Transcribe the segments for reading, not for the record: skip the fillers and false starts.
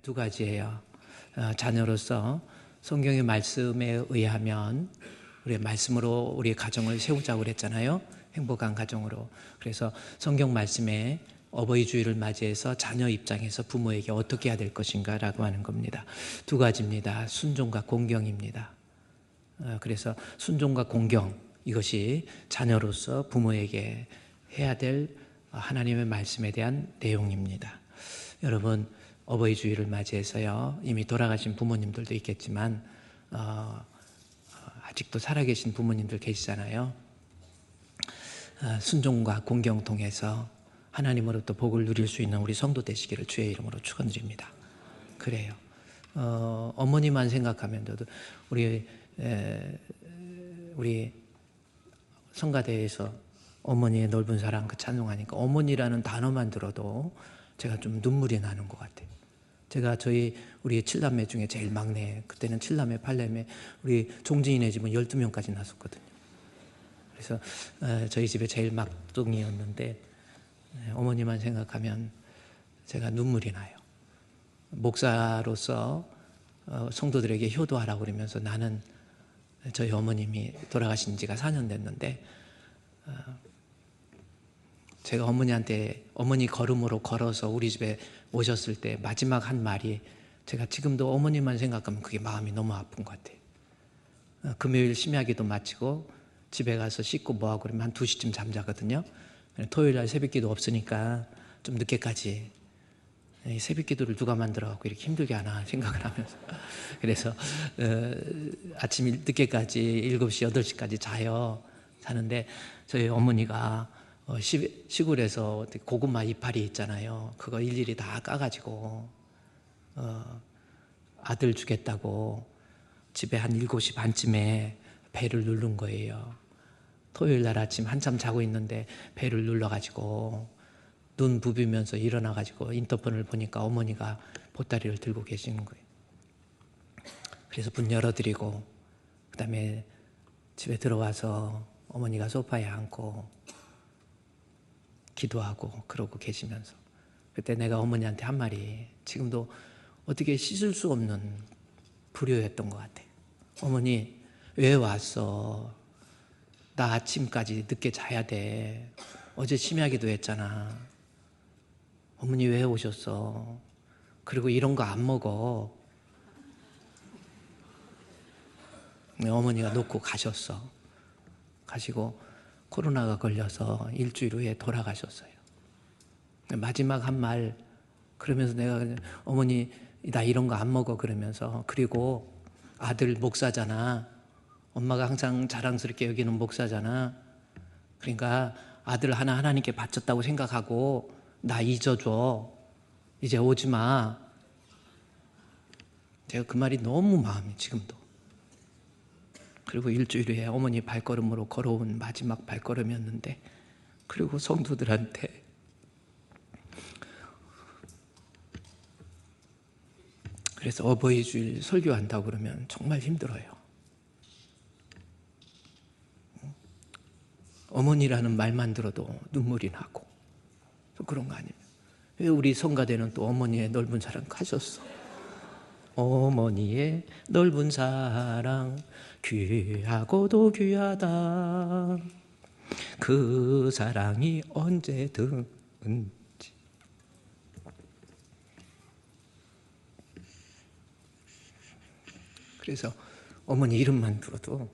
두 가지예요. 자녀로서 성경의 말씀에 의하면 우리의 말씀으로 우리의 가정을 세우자고 그랬잖아요. 행복한 가정으로. 그래서 성경 말씀에 어버이 주일을 맞이해서 자녀 입장에서 부모에게 어떻게 해야 될 것인가 라고 하는 겁니다. 두 가지입니다. 순종과 공경입니다. 그래서 순종과 공경, 이것이 자녀로서 부모에게 해야 될 하나님의 말씀에 대한 내용입니다. 여러분, 어버이 주일을 맞이해서요, 이미 돌아가신 부모님들도 있겠지만 아직도 살아계신 부모님들 계시잖아요. 순종과 공경 통해서 하나님으로부터 복을 누릴 수 있는 우리 성도 되시기를 주의 이름으로 축원드립니다. 그래요. 어머니만 생각하면 우리 성가대에서 어머니의 넓은 사랑 그 찬송하니까 어머니라는 단어만 들어도 제가 좀 눈물이 나는 것 같아요. 제가 우리 7남매 중에 제일 막내, 그때는 7남매, 8남매, 우리 종진이네 집은 12명까지 났었거든요. 그래서 저희 집에 제일 막둥이였는데 어머니만 생각하면 제가 눈물이 나요. 목사로서 성도들에게 효도하라고 그러면서 나는 저희 어머님이 돌아가신 지가 4년 됐는데 제가 어머니 걸음으로 걸어서 우리 집에 오셨을 때 마지막 한 말이, 제가 지금도 어머니만 생각하면 그게 마음이 너무 아픈 것 같아요. 금요일 심야기도 마치고 집에 가서 씻고 뭐하고 그러면 한 2시쯤 잠자거든요. 토요일날 새벽기도 없으니까 좀 늦게까지, 새벽기도를 누가 만들어갖고 이렇게 힘들게 하나 생각을 하면서 그래서 아침 늦게까지 7시, 8시까지 자는데 저희 어머니가 시골에서 고구마 이파리 있잖아요. 그거 일일이 다 까가지고 아들 주겠다고 집에 한 7시 반쯤에 배를 누른 거예요. 토요일 날 아침 한참 자고 있는데 배를 눌러가지고 눈 부비면서 일어나가지고 인터폰을 보니까 어머니가 보따리를 들고 계시는 거예요. 그래서 문 열어드리고 그 다음에 집에 들어와서 어머니가 소파에 앉고 기도하고 그러고 계시면서 그때 내가 어머니한테 한 말이 지금도 어떻게 씻을 수 없는 불효였던 것 같아요. 어머니 왜 왔어? 나 아침까지 늦게 자야 돼. 어제 심야기도 했잖아. 어머니 왜 오셨어? 그리고 이런 거 안 먹어. 어머니가 놓고 가셨어. 가시고 코로나가 걸려서 일주일 후에 돌아가셨어요. 마지막 한 말, 그러면서 내가 어머니 나 이런 거 안 먹어 그러면서, 그리고 아들 목사잖아. 엄마가 항상 자랑스럽게 여기는 목사잖아. 그러니까 아들 하나 하나님께 바쳤다고 생각하고 나 잊어줘. 이제 오지 마. 제가 그 말이 너무 마음이 지금도. 그리고 일주일 후에 어머니 발걸음으로 걸어온 마지막 발걸음이었는데, 그리고 성도들한테 그래서 어버이 주일 설교한다고 그러면 정말 힘들어요. 어머니라는 말만 들어도 눈물이 나고 그런 거 아니에요. 왜 우리 성가대는 또 어머니의 넓은 사랑 가셨어? 어머니의 넓은 사랑 귀하고도 귀하다. 그 사랑이 언제든지. 그래서 어머니 이름만 들어도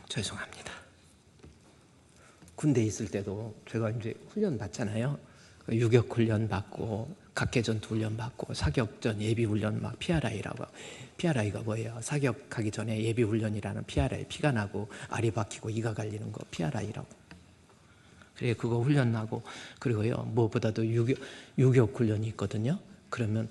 죄송합니다. 군대에 있을 때도 제가 이제 훈련 받잖아요. 유격 훈련 받고 각개전투 훈련 받고 사격전 예비 훈련 막 PRI라고. PRI가 뭐예요? 사격하기 전에 예비 훈련이라는 PRI, 피가 나고 알이 박히고 이가 갈리는 거 PRI라고. 그래 그거 훈련 나고, 그리고요 무엇보다도 유격 훈련이 있거든요. 그러면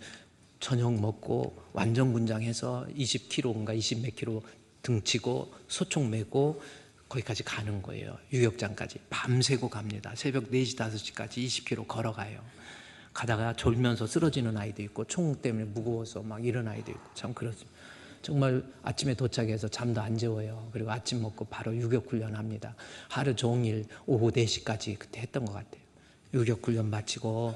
저녁 먹고 완전 군장해서 20km인가 20몇 킬로 등치고 소총 메고 거기까지 가는 거예요. 유격장까지 밤새고 갑니다. 새벽 4시 5시까지 20km 걸어가요. 가다가 졸면서 쓰러지는 아이도 있고 총 때문에 무거워서 막 이런 아이도 있고 참 그렇습니다. 정말 아침에 도착해서 잠도 안 재워요. 그리고 아침 먹고 바로 유격훈련 합니다. 하루 종일 오후 4시까지 그때 했던 것 같아요. 유격훈련 마치고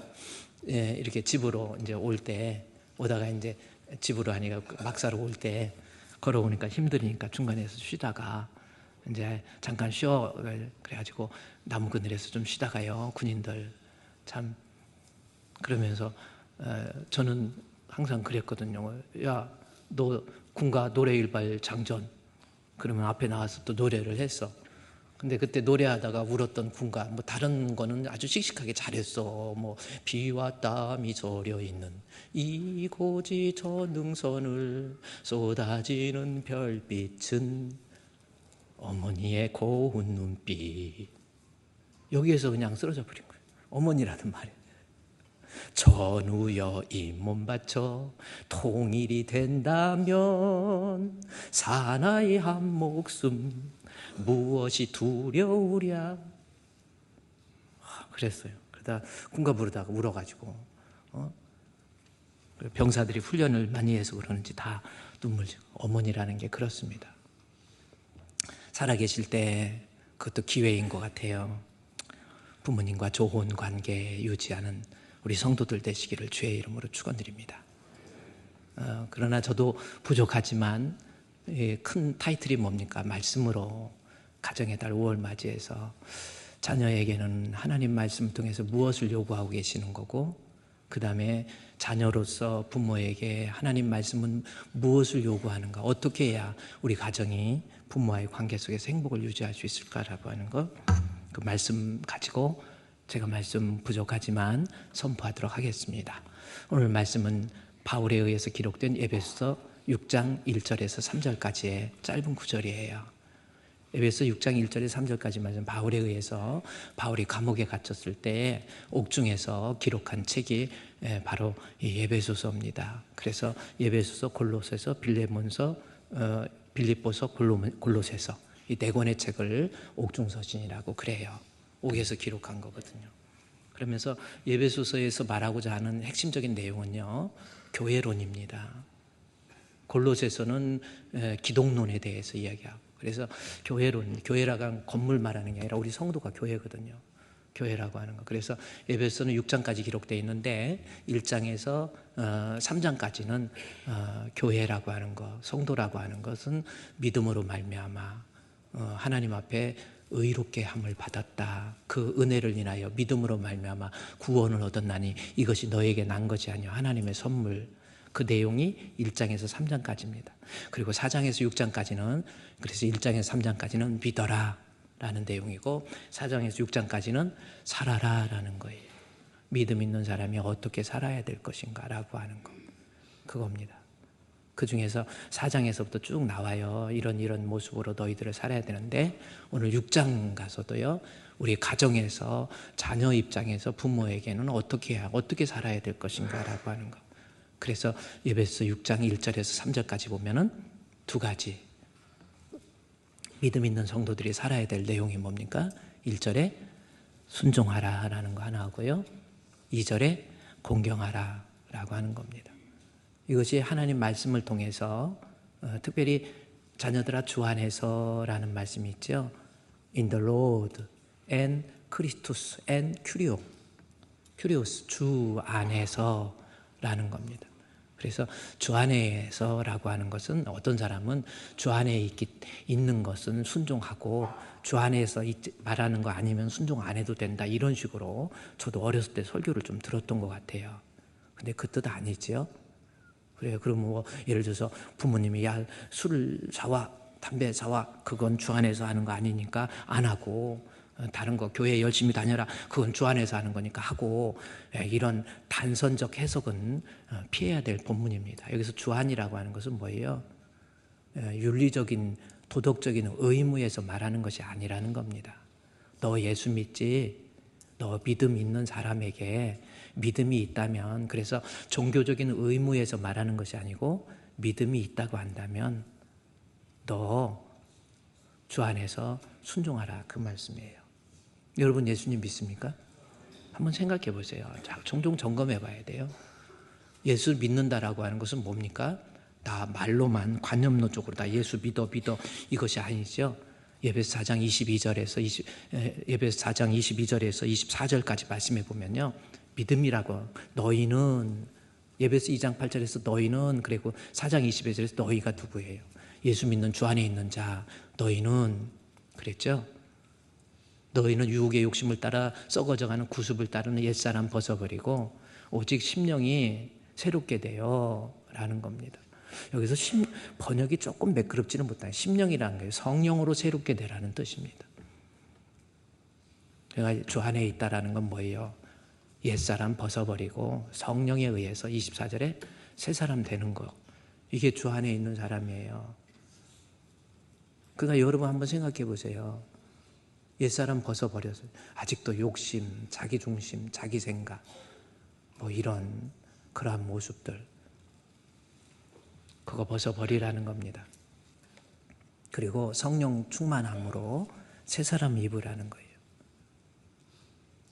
이렇게 집으로 이제 오다가 이제 집으로 하니까 막사로 올 때 걸어오니까 힘드니까 중간에서 쉬다가 이제 잠깐 쉬어 그래가지고 나무 그늘에서 좀 쉬다가요. 군인들 참 그러면서 저는 항상 그랬거든요. 야, 너 군가 노래일발 장전. 그러면 앞에 나와서 또 노래를 했어. 근데 그때 노래하다가 울었던 군가, 뭐 다른 거는 아주 씩씩하게 잘했어. 뭐 비와 땀이 절여 있는 이고지 저 능선을 쏟아지는 별빛은 어머니의 고운 눈빛. 여기에서 그냥 쓰러져 버린 거예요. 어머니라는 말에. 전우여 이 몸 바쳐 통일이 된다면 사나이 한 목숨 무엇이 두려우랴. 그랬어요. 그러다 군가 부르다가 울어가지고 병사들이 훈련을 많이 해서 그러는지 다 눈물 지고. 어머니라는 게 그렇습니다. 살아계실 때 그것도 기회인 것 같아요. 부모님과 좋은 관계 유지하는 우리 성도들 되시기를 주의 이름으로 축원드립니다. 그러나 저도 부족하지만 큰 타이틀이 뭡니까? 말씀으로 가정의 달 5월 맞이해서 자녀에게는 하나님 말씀 통해서 무엇을 요구하고 계시는 거고, 그 다음에 자녀로서 부모에게 하나님 말씀은 무엇을 요구하는가, 어떻게 해야 우리 가정이 부모와의 관계 속에서 행복을 유지할 수 있을까라고 하는 것, 그 말씀 가지고 제가 말씀 부족하지만 선포하도록 하겠습니다. 오늘 말씀은 바울에 의해서 기록된 에베소서 6장 1절에서 3절까지의 짧은 구절이에요. 에베소 6장 1절에서 3절까지 말씀, 바울에 의해서 바울이 감옥에 갇혔을 때 옥중에서 기록한 책이 바로 이 에베소서입니다. 그래서 에베소서, 골로새서, 빌립보서, 골로새서 이 네 권의 책을 옥중서신이라고 그래요. 옥에서 기록한 거거든요. 그러면서 에베소서에서 말하고자 하는 핵심적인 내용은요, 교회론입니다. 골로새서는 기독론에 대해서 이야기하고, 그래서 교회론, 교회라고 하는 건물 말하는 게 아니라 우리 성도가 교회거든요. 교회라고 하는 거. 그래서 에베소서는 6장까지 기록되어 있는데 1장에서 3장까지는 교회라고 하는 것, 성도라고 하는 것은 믿음으로 말미암아 하나님 앞에 의롭게 함을 받았다. 그 은혜를 인하여 믿음으로 말미암아 구원을 얻었나니 이것이 너에게 난 것이 아니요 하나님의 선물. 그 내용이 1장에서 3장까지입니다. 그리고 4장에서 6장까지는, 그래서 1장에서 3장까지는 믿어라 라는 내용이고 4장에서 6장까지는 살아라 라는 거예요. 믿음 있는 사람이 어떻게 살아야 될 것인가 라고 하는 거, 그겁니다. 그 중에서 4장에서부터 쭉 나와요. 이런 모습으로 너희들을 살아야 되는데, 오늘 6장 가서도요, 우리 가정에서 자녀 입장에서 부모에게는 어떻게 살아야 될 것인가 라고 하는 거. 그래서 에베소 6장 1절에서 3절까지 보면은 두 가지 믿음 있는 성도들이 살아야 될 내용이 뭡니까? 1절에 순종하라 라는 거 하나 하고요, 2절에 공경하라 라고 하는 겁니다. 이것이 하나님 말씀을 통해서 특별히 자녀들아 주 안에서 라는 말씀이 있죠. In the Lord and Christus and Curious, 주 안에서 라는 겁니다. 그래서 주 안에서라고 하는 것은, 어떤 사람은 주 안에 있는 것은 순종하고 주 안에서 말하는 거 아니면 순종 안 해도 된다, 이런 식으로 저도 어렸을 때 설교를 좀 들었던 것 같아요. 근데 그 뜻 아니지요? 그래요. 그럼 뭐 예를 들어서 부모님이 야 술 사와, 담배 사와, 그건 주 안에서 하는 거 아니니까 안 하고, 다른 거 교회 열심히 다녀라, 그건 주 안에서 하는 거니까 하고, 이런 단선적 해석은 피해야 될 본문입니다. 여기서 주 안이라고 하는 것은 뭐예요? 윤리적인 도덕적인 의무에서 말하는 것이 아니라는 겁니다. 너 예수 믿지? 너 믿음 있는 사람에게 믿음이 있다면, 그래서 종교적인 의무에서 말하는 것이 아니고 믿음이 있다고 한다면 너 주 안에서 순종하라, 그 말씀이에요. 여러분 예수님 믿습니까? 한번 생각해 보세요. 종종 점검해 봐야 돼요. 예수 믿는다라고 하는 것은 뭡니까? 나 말로만 관념론적으로 나 예수 믿어 이것이 아니죠. 예배소 4장 22절에서 예배소 4장 22절에서 24절까지 말씀해 보면요. 믿음이라고 너희는 예배소 2장 8절에서 너희는 그리고 4장 22절에서 너희가 누구예요? 예수 믿는 주 안에 있는 자 너희는 그랬죠. 너희는 유혹의 욕심을 따라 썩어져가는 구습을 따르는 옛사람 벗어버리고 오직 심령이 새롭게 되어 라는 겁니다. 여기서 번역이 조금 매끄럽지는 못해요. 심령이라는 게 성령으로 새롭게 되라는 뜻입니다. 제가 주 안에 있다라는 건 뭐예요? 옛사람 벗어버리고 성령에 의해서 24절에 새 사람 되는 거. 이게 주 안에 있는 사람이에요. 그러니까 여러분 한번 생각해 보세요. 옛사람 벗어버려서 아직도 욕심, 자기중심, 자기 생각 뭐 이런 그러한 모습들 그거 벗어버리라는 겁니다. 그리고 성령 충만함으로 새 사람 입으라는 거예요.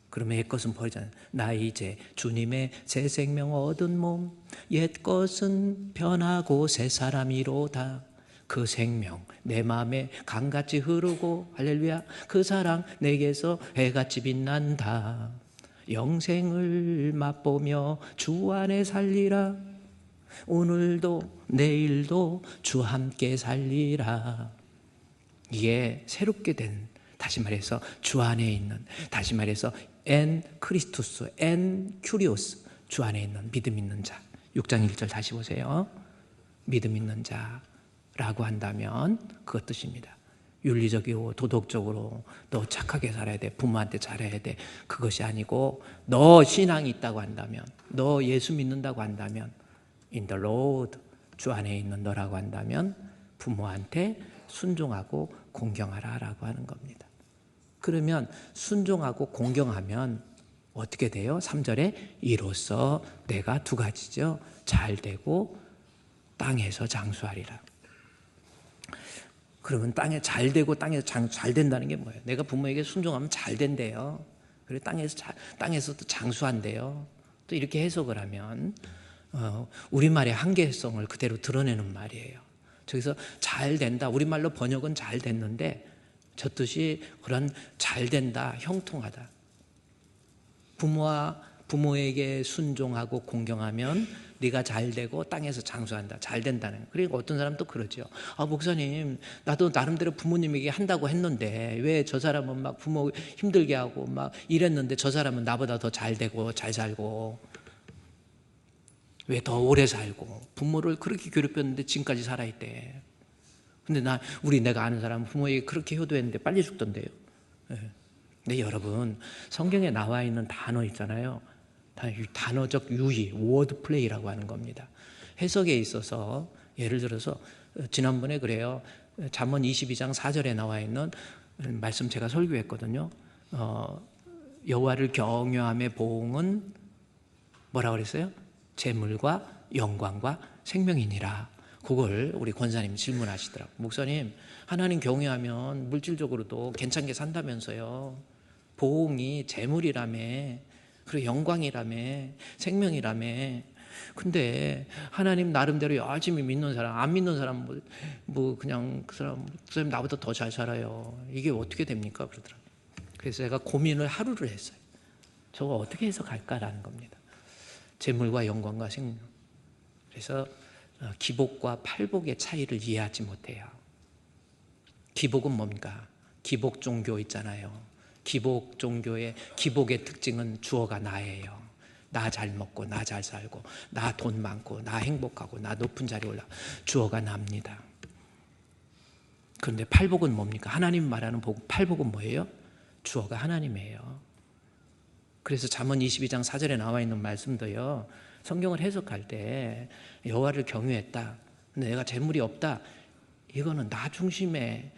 그러면 옛것은 버리잖아요. 나 이제 주님의 새 생명 얻은 몸 옛것은 변하고 새 사람이로다. 그 생명 내 마음에 강같이 흐르고 할렐루야 그 사랑 내게서 해같이 빛난다. 영생을 맛보며 주 안에 살리라. 오늘도 내일도 주 함께 살리라. 이게 새롭게 된 다시 말해서 주 안에 있는 다시 말해서 엔 크리스투스 엔 큐리오스 주 안에 있는 믿음 있는 자 6장 1절 다시 보세요. 믿음 있는 자라고 한다면 그것 뜻입니다. 윤리적이고 도덕적으로 너 착하게 살아야 돼. 부모한테 잘해야 돼. 그것이 아니고 너 신앙이 있다고 한다면 너 예수 믿는다고 한다면 in the Lord 주 안에 있는 너라고 한다면 부모한테 순종하고 공경하라라고 하는 겁니다. 그러면 순종하고 공경하면 어떻게 돼요? 3절에 이로써 내가 두 가지죠. 잘 되고 땅에서 장수하리라. 그러면 땅에 잘 되고 땅에서 잘 된다는 게 뭐예요? 내가 부모에게 순종하면 잘 된대요. 그리고 땅에서도 장수한대요. 또 이렇게 해석을 하면 우리말의 한계성을 그대로 드러내는 말이에요. 저기서 잘 된다. 우리말로 번역은 잘 됐는데 저 뜻이 그런 잘 된다, 형통하다. 부모에게 순종하고 공경하면 네가 잘 되고 땅에서 장수한다. 잘 된다는 거예요. 그리고 어떤 사람도 그러죠. 목사님 나도 나름대로 부모님에게 한다고 했는데 왜 저 사람은 막 부모 힘들게 하고 막 이랬는데 저 사람은 나보다 더 잘 되고 잘 살고 왜 더 오래 살고 부모를 그렇게 괴롭혔는데 지금까지 살아있대. 근데 내가 아는 사람은 부모에게 그렇게 효도했는데 빨리 죽던데요. 근데 여러분 성경에 나와 있는 단어 있잖아요. 단어적 유희, 워드 플레이라고 하는 겁니다. 해석에 있어서 예를 들어서 지난번에 그래요. 잠언 22장 4절에 나와 있는 말씀 제가 설교했거든요. 여호와를 경외함의 보응은 뭐라고 그랬어요? 재물과 영광과 생명이니라. 그걸 우리 권사님이 질문하시더라고요. 목사님 하나님 경외하면 물질적으로도 괜찮게 산다면서요. 보응이 재물이라며 그리고 영광이라며 생명이라며. 근데 하나님 나름대로 열심히 믿는 사람 안 믿는 사람 그냥 그 사람 나보다 더 잘 살아요. 이게 어떻게 됩니까? 그러더라고요. 그래서 제가 고민을 하루를 했어요. 저거 어떻게 해석할까라는 겁니다. 재물과 영광과 생명. 그래서 기복과 팔복의 차이를 이해하지 못해요. 기복은 뭡니까? 기복 종교 있잖아요. 기복 종교의 기복의 특징은 주어가 나예요. 나 잘 먹고 나 잘 살고 나 돈 많고 나 행복하고 나 높은 자리에 올라 주어가 납니다. 그런데 팔복은 뭡니까? 하나님 말하는 팔복은 뭐예요? 주어가 하나님이에요. 그래서 잠언 22장 4절에 나와 있는 말씀도요. 성경을 해석할 때 여호와를 경외했다. 근데 내가 재물이 없다. 이거는 나 중심의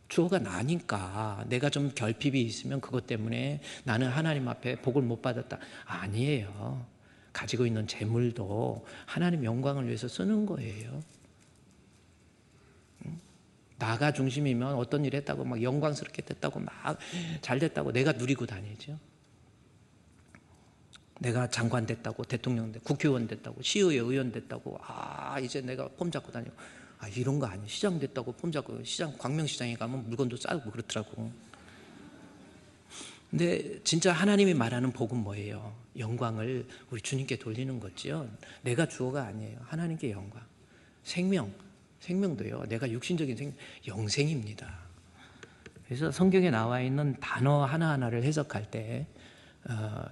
주어가 나니까 내가 좀 결핍이 있으면 그것 때문에 나는 하나님 앞에 복을 못 받았다. 아니에요. 가지고 있는 재물도 하나님 영광을 위해서 쓰는 거예요. 나가 중심이면 어떤 일 했다고 막 영광스럽게 됐다고 막 잘 됐다고 내가 누리고 다니죠. 내가 장관 됐다고, 대통령 됐다고, 국회의원 됐다고, 시의회 의원 됐다고, 이제 내가 폼 잡고 다니고, 이런 거 아니에요. 시장 됐다고 폼 잡고, 광명시장에 가면 물건도 싸고 그렇더라고. 근데 진짜 하나님이 말하는 복은 뭐예요? 영광을 우리 주님께 돌리는 거지요. 내가 주어가 아니에요. 하나님께 영광. 생명도요. 내가 육신적인 영생입니다. 그래서 성경에 나와 있는 단어 하나하나를 해석할 때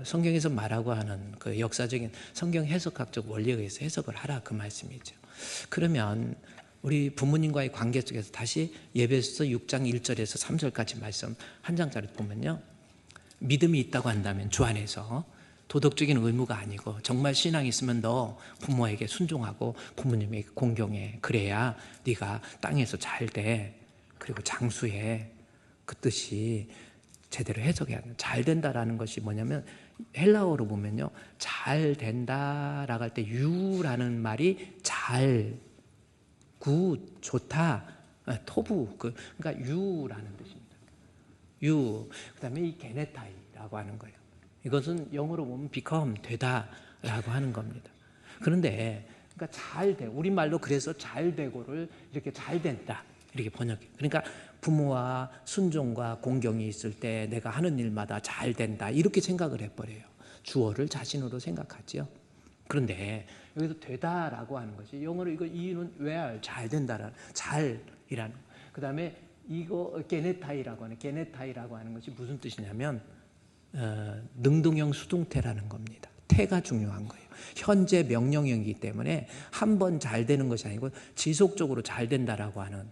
성경에서 말하고 하는 그 역사적인 성경 해석학적 원리에 의해서 해석을 하라, 그 말씀이죠. 그러면 우리 부모님과의 관계 속에서 다시 예배서 6장 1절에서 3절까지 말씀 한 장짜리 보면요, 믿음이 있다고 한다면 주 안에서 도덕적인 의무가 아니고 정말 신앙이 있으면 너 부모에게 순종하고 부모님에게 공경해. 그래야 네가 땅에서 잘 돼. 그리고 장수해. 그 뜻이 제대로 해석해야 돼요. 잘 된다라는 것이 뭐냐면 헬라어로 보면요, 잘 된다라고 할 때 유라는 말이 잘, 굿, 좋다, 토부, 그러니까 유라는 뜻입니다. 유. 그다음에 이 게네타이라고 하는 거예요. 이것은 영어로 보면 become, 되다라고 하는 겁니다. 그런데 그러니까 잘 돼. 우리말로 그래서 잘 되고를 이렇게 잘 된다 이렇게 번역해. 그러니까 부모와 순종과 공경이 있을 때 내가 하는 일마다 잘 된다 이렇게 생각을 해버려요. 주어를 자신으로 생각하죠. 그런데 여기서 되다라고 하는 것이 영어로 이거 이유는 where, 잘 된다라는, 잘이라는. 그다음에 이거 게네타이라고 하는 것이 무슨 뜻이냐면 능동형 수동태라는 겁니다. 태가 중요한 거예요. 현재 명령형이기 때문에 한 번 잘 되는 것이 아니고 지속적으로 잘 된다라고 하는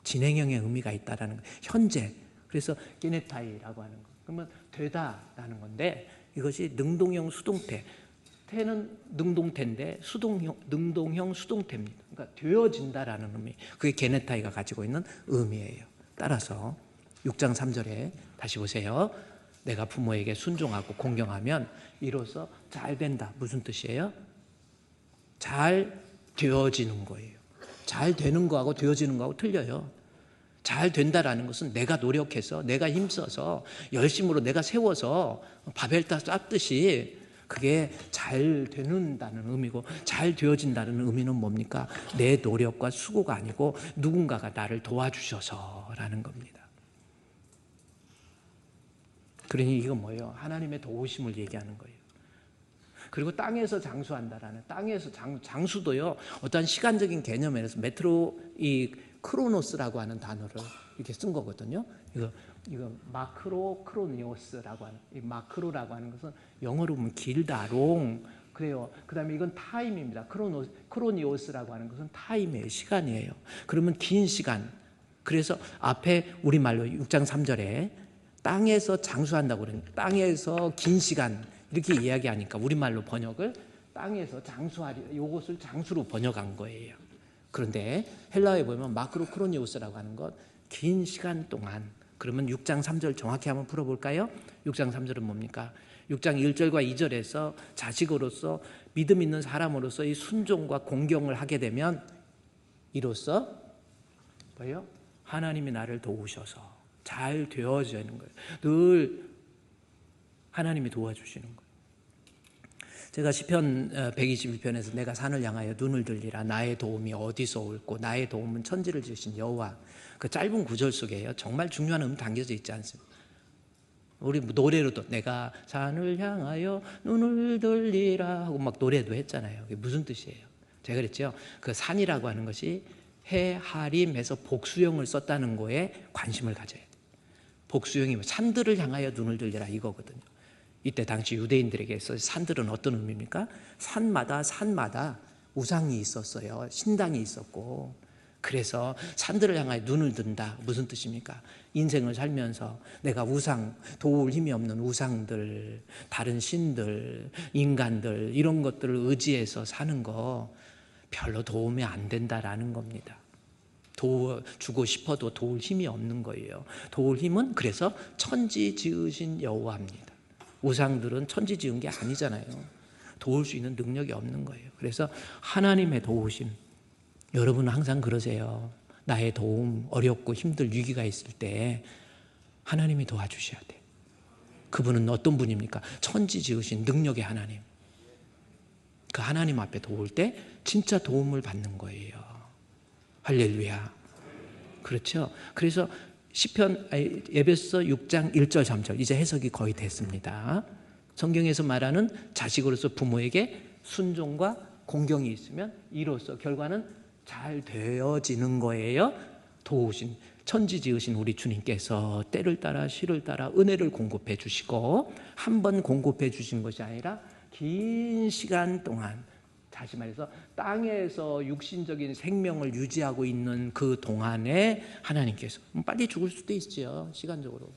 진행형의 의미가 있다라는 거예요. 현재. 그래서 게네타이라고 하는 거. 그러면 되다라는 건데 이것이 능동형 수동태. 태는 능동태인데 능동형 수동태입니다. 그러니까 되어진다라는 의미. 그게 게네타이가 가지고 있는 의미예요. 따라서 6장 3절에 다시 보세요. 내가 부모에게 순종하고 공경하면 이로써 잘 된다. 무슨 뜻이에요? 잘 되어지는 거예요. 잘 되는 거하고 되어지는 거하고 틀려요. 잘 된다라는 것은 내가 노력해서, 내가 힘써서, 열심으로 내가 세워서 바벨탑 쌓듯이 그게 잘 되는다는 의미고, 잘 되어진다는 의미는 뭡니까? 내 노력과 수고가 아니고 누군가가 나를 도와주셔서라는 겁니다. 그러니 이건 뭐예요? 하나님의 도우심을 얘기하는 거예요. 그리고 땅에서 장수한다라는, 땅에서 장수도요, 어떤 시간적인 개념에서 메트로 이 크로노스라고 하는 단어를 이렇게 쓴 거거든요. 이거 마크로 크로니오스라고 하는, 이 마크로라고 하는 것은 영어로 보면 길다, 롱. 그래요. 그 다음에 이건 타임입니다. 크로니오스라고 하는 것은 타임이에요. 시간이에요. 그러면 긴 시간. 그래서 앞에 우리말로 6장 3절에 땅에서 장수한다고 그러니까 땅에서 긴 시간 이렇게 이야기하니까 우리말로 번역을 땅에서 장수하리, 이것을 장수로 번역한 거예요. 그런데 헬라어에 보면 마크로 크로니오스라고 하는 것, 긴 시간 동안. 그러면 6장 3절 정확히 한번 풀어볼까요? 6장 3절은 뭡니까? 6장 1절과 2절에서 자식으로서 믿음 있는 사람으로서 이 순종과 공경을 하게 되면 이로써 뭐예요? 하나님이 나를 도우셔서 잘 되어지는 거예요. 늘 하나님이 도와주시는 거예요. 제가 시편 121편에서 내가 산을 향하여 눈을 들리라. 나의 도움이 어디서 올고 나의 도움은 천지를 지으신 여호와. 그 짧은 구절 속에요, 정말 중요한 담겨져 있지 않습니까? 우리 노래로도 내가 산을 향하여 눈을 들리라 하고 막 노래도 했잖아요. 그게 무슨 뜻이에요? 제가 그랬죠. 그 산이라고 하는 것이 해하림에서 복수형을 썼다는 거에 관심을 가져야 돼요. 복수형이 산들을 향하여 눈을 들리라 이거거든요. 이때 당시 유대인들에게 산들은 어떤 의미입니까? 산마다 우상이 있었어요. 신당이 있었고, 그래서 산들을 향하여 눈을 든다. 무슨 뜻입니까? 인생을 살면서 내가 우상, 도울 힘이 없는 우상들, 다른 신들, 인간들 이런 것들을 의지해서 사는 거 별로 도움이 안 된다라는 겁니다. 도와주고 싶어도 도울 힘이 없는 거예요. 도울 힘은 그래서 천지 지으신 여호와입니다. 우상들은 천지 지은 게 아니잖아요. 도울 수 있는 능력이 없는 거예요. 그래서 하나님의 도우심. 여러분은 항상 그러세요. 나의 도움, 어렵고 힘들 위기가 있을 때 하나님이 도와주셔야 돼요. 그분은 어떤 분입니까? 천지 지으신 능력의 하나님. 그 하나님 앞에 도울 때 진짜 도움을 받는 거예요. 할렐루야. 그렇죠? 그래서 에베소 6장 1절 3절 이제 해석이 거의 됐습니다. 성경에서 말하는 자식으로서 부모에게 순종과 공경이 있으면 이로써 결과는 잘 되어지는 거예요. 도우신 천지 지으신 우리 주님께서 때를 따라 시를 따라 은혜를 공급해 주시고 한 번 공급해 주신 것이 아니라 긴 시간 동안, 다시 말해서 땅에서 육신적인 생명을 유지하고 있는 그 동안에 하나님께서 빨리 죽을 수도 있죠. 시간적으로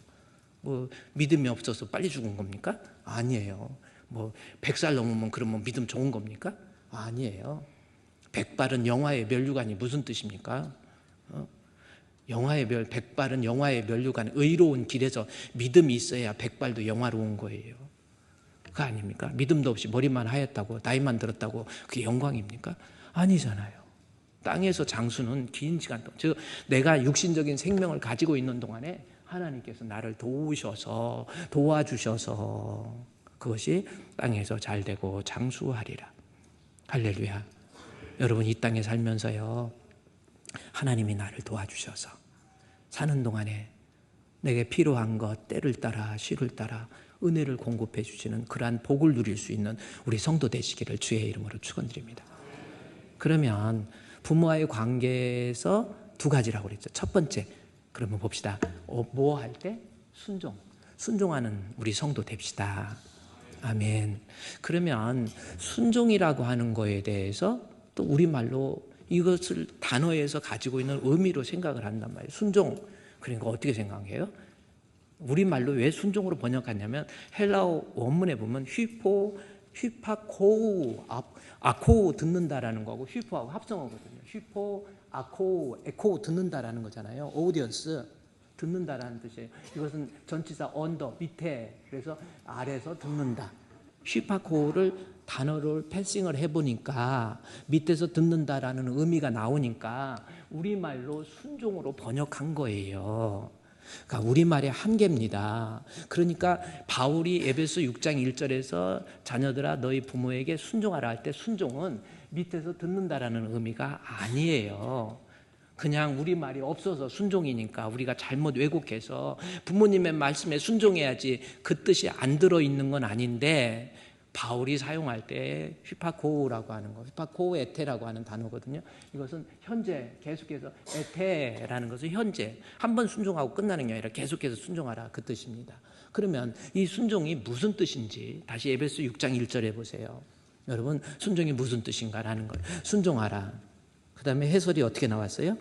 뭐 믿음이 없어서 빨리 죽은 겁니까? 아니에요. 뭐 100살 넘으면 그러면 믿음 좋은 겁니까? 아니에요. 백발은 영화의 면류관이 무슨 뜻입니까? 백발은 영화의 면류관, 의로운 길에서 믿음이 있어야 백발도 영화로운 거예요. 그거 아닙니까? 믿음도 없이 머리만 하였다고 나이만 들었다고 그게 영광입니까? 아니잖아요. 땅에서 장수는 긴 시간 동안, 즉 내가 육신적인 생명을 가지고 있는 동안에 하나님께서 나를 도와주셔서 그것이 땅에서 잘되고 장수하리라. 할렐루야. 여러분 이 땅에 살면서요, 하나님이 나를 도와주셔서 사는 동안에 내게 필요한 것 때를 따라 시를 따라 은혜를 공급해 주시는 그러한 복을 누릴 수 있는 우리 성도 되시기를 주의 이름으로 축원드립니다. 그러면 부모와의 관계에서 두 가지라고 그랬죠. 첫 번째, 그러면 봅시다. 뭐 할 때? 순종하는 우리 성도 됩시다. 아멘. 그러면 순종이라고 하는 거에 대해서 또 우리말로 이것을 단어에서 가지고 있는 의미로 생각을 한단 말이에요. 순종. 그러니까 어떻게 생각해요? 우리말로 왜 순종으로 번역하냐면 헬라어 원문에 보면 휘파코우, 아코우 듣는다라는 거고 휘포하고 합성어거든요. 휘포, 아코우, 에코우 듣는다라는 거잖아요. 오디언스 듣는다라는 뜻이에요. 이것은 전치사 언더, 밑에, 그래서 아래에서 듣는다. 휘파코우를 단어를 패싱을 해보니까 밑에서 듣는다라는 의미가 나오니까 우리말로 순종으로 번역한 거예요. 그러니까 우리말의 한계입니다. 그러니까 바울이 에베소 6장 1절에서 자녀들아 너희 부모에게 순종하라 할 때 순종은 밑에서 듣는다라는 의미가 아니에요. 그냥 우리말이 없어서 순종이니까 우리가 잘못 왜곡해서 부모님의 말씀에 순종해야지 그 뜻이 안 들어있는 건 아닌데, 바울이 사용할 때 휘파코우라고 하는 거, 휘파코우 에테라고 하는 단어거든요. 이것은 현재, 계속해서 에테라는 것은 현재, 한 번 순종하고 끝나는 게 아니라 계속해서 순종하라 그 뜻입니다. 그러면 이 순종이 무슨 뜻인지 다시 에베소 6장 1절에 보세요. 여러분 순종이 무슨 뜻인가라는 거예요. 순종하라. 그 다음에 해설이 어떻게 나왔어요?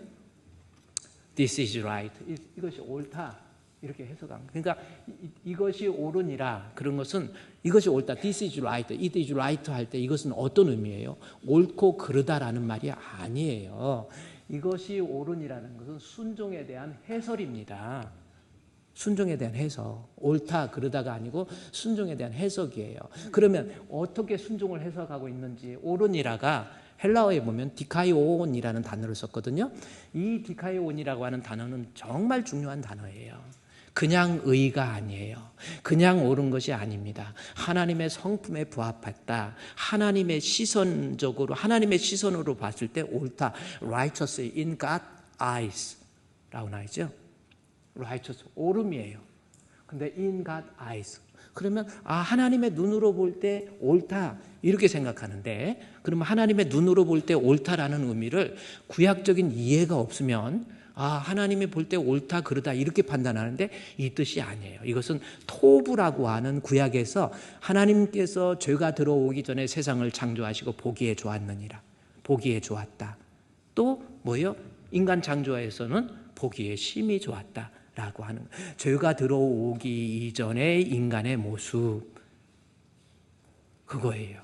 This is right. 이것이 옳다. 이렇게 해석한 거예요. 그러니까 이것이 옳으니라, 그런 것은 이것이 옳다. This is right. It is right 할 때 이것은 어떤 의미예요? 옳고 그르다라는 말이 아니에요. 이것이 옳으니라는 것은 순종에 대한 해설입니다. 순종에 대한 해석. 옳다 그르다가 아니고 순종에 대한 해석이에요. 그러면 어떻게 순종을 해석하고 있는지, 옳으니라가 헬라어에 보면 디카이온이라는 단어를 썼거든요. 이 디카이온이라고 하는 단어는 정말 중요한 단어예요. 그냥 의가 아니에요. 그냥 옳은 것이 아닙니다. 하나님의 성품에 부합했다. 하나님의 시선적으로, 하나님의 시선으로 봤을 때 옳다. righteous in God's eyes 라고 나오죠. righteous, 옳음이에요. 근데 in God's eyes. 그러면 하나님의 눈으로 볼 때 옳다 이렇게 생각하는데, 그러면 하나님의 눈으로 볼 때 옳다라는 의미를 구약적인 이해가 없으면 하나님이 볼 때 옳다 그르다 이렇게 판단하는데 이 뜻이 아니에요. 이것은 토부라고 하는 구약에서 하나님께서 죄가 들어오기 전에 세상을 창조하시고 보기에 좋았느니라, 보기에 좋았다. 또 뭐예요? 인간 창조에서는 보기에 심히 좋았다 라고 하는, 죄가 들어오기 이전의 인간의 모습, 그거예요.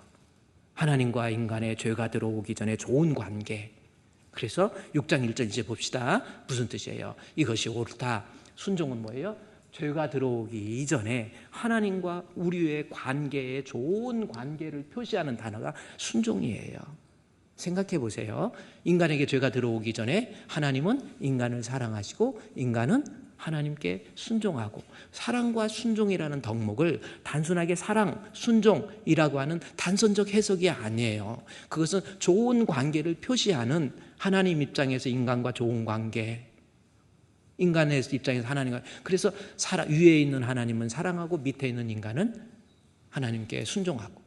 하나님과 인간의 죄가 들어오기 전에 좋은 관계. 그래서 6장 1절 이제 봅시다. 무슨 뜻이에요? 이것이 옳다. 순종은 뭐예요? 죄가 들어오기 이전에 하나님과 우리의 관계에 좋은 관계를 표시하는 단어가 순종이에요. 생각해 보세요. 인간에게 죄가 들어오기 전에 하나님은 인간을 사랑하시고 인간은 하나님께 순종하고, 사랑과 순종이라는 덕목을 단순하게 사랑, 순종이라고 하는 단선적 해석이 아니에요. 그것은 좋은 관계를 표시하는, 하나님 입장에서 인간과 좋은 관계, 인간의 입장에서 하나님과, 그래서 위에 있는 하나님은 사랑하고 밑에 있는 인간은 하나님께 순종하고,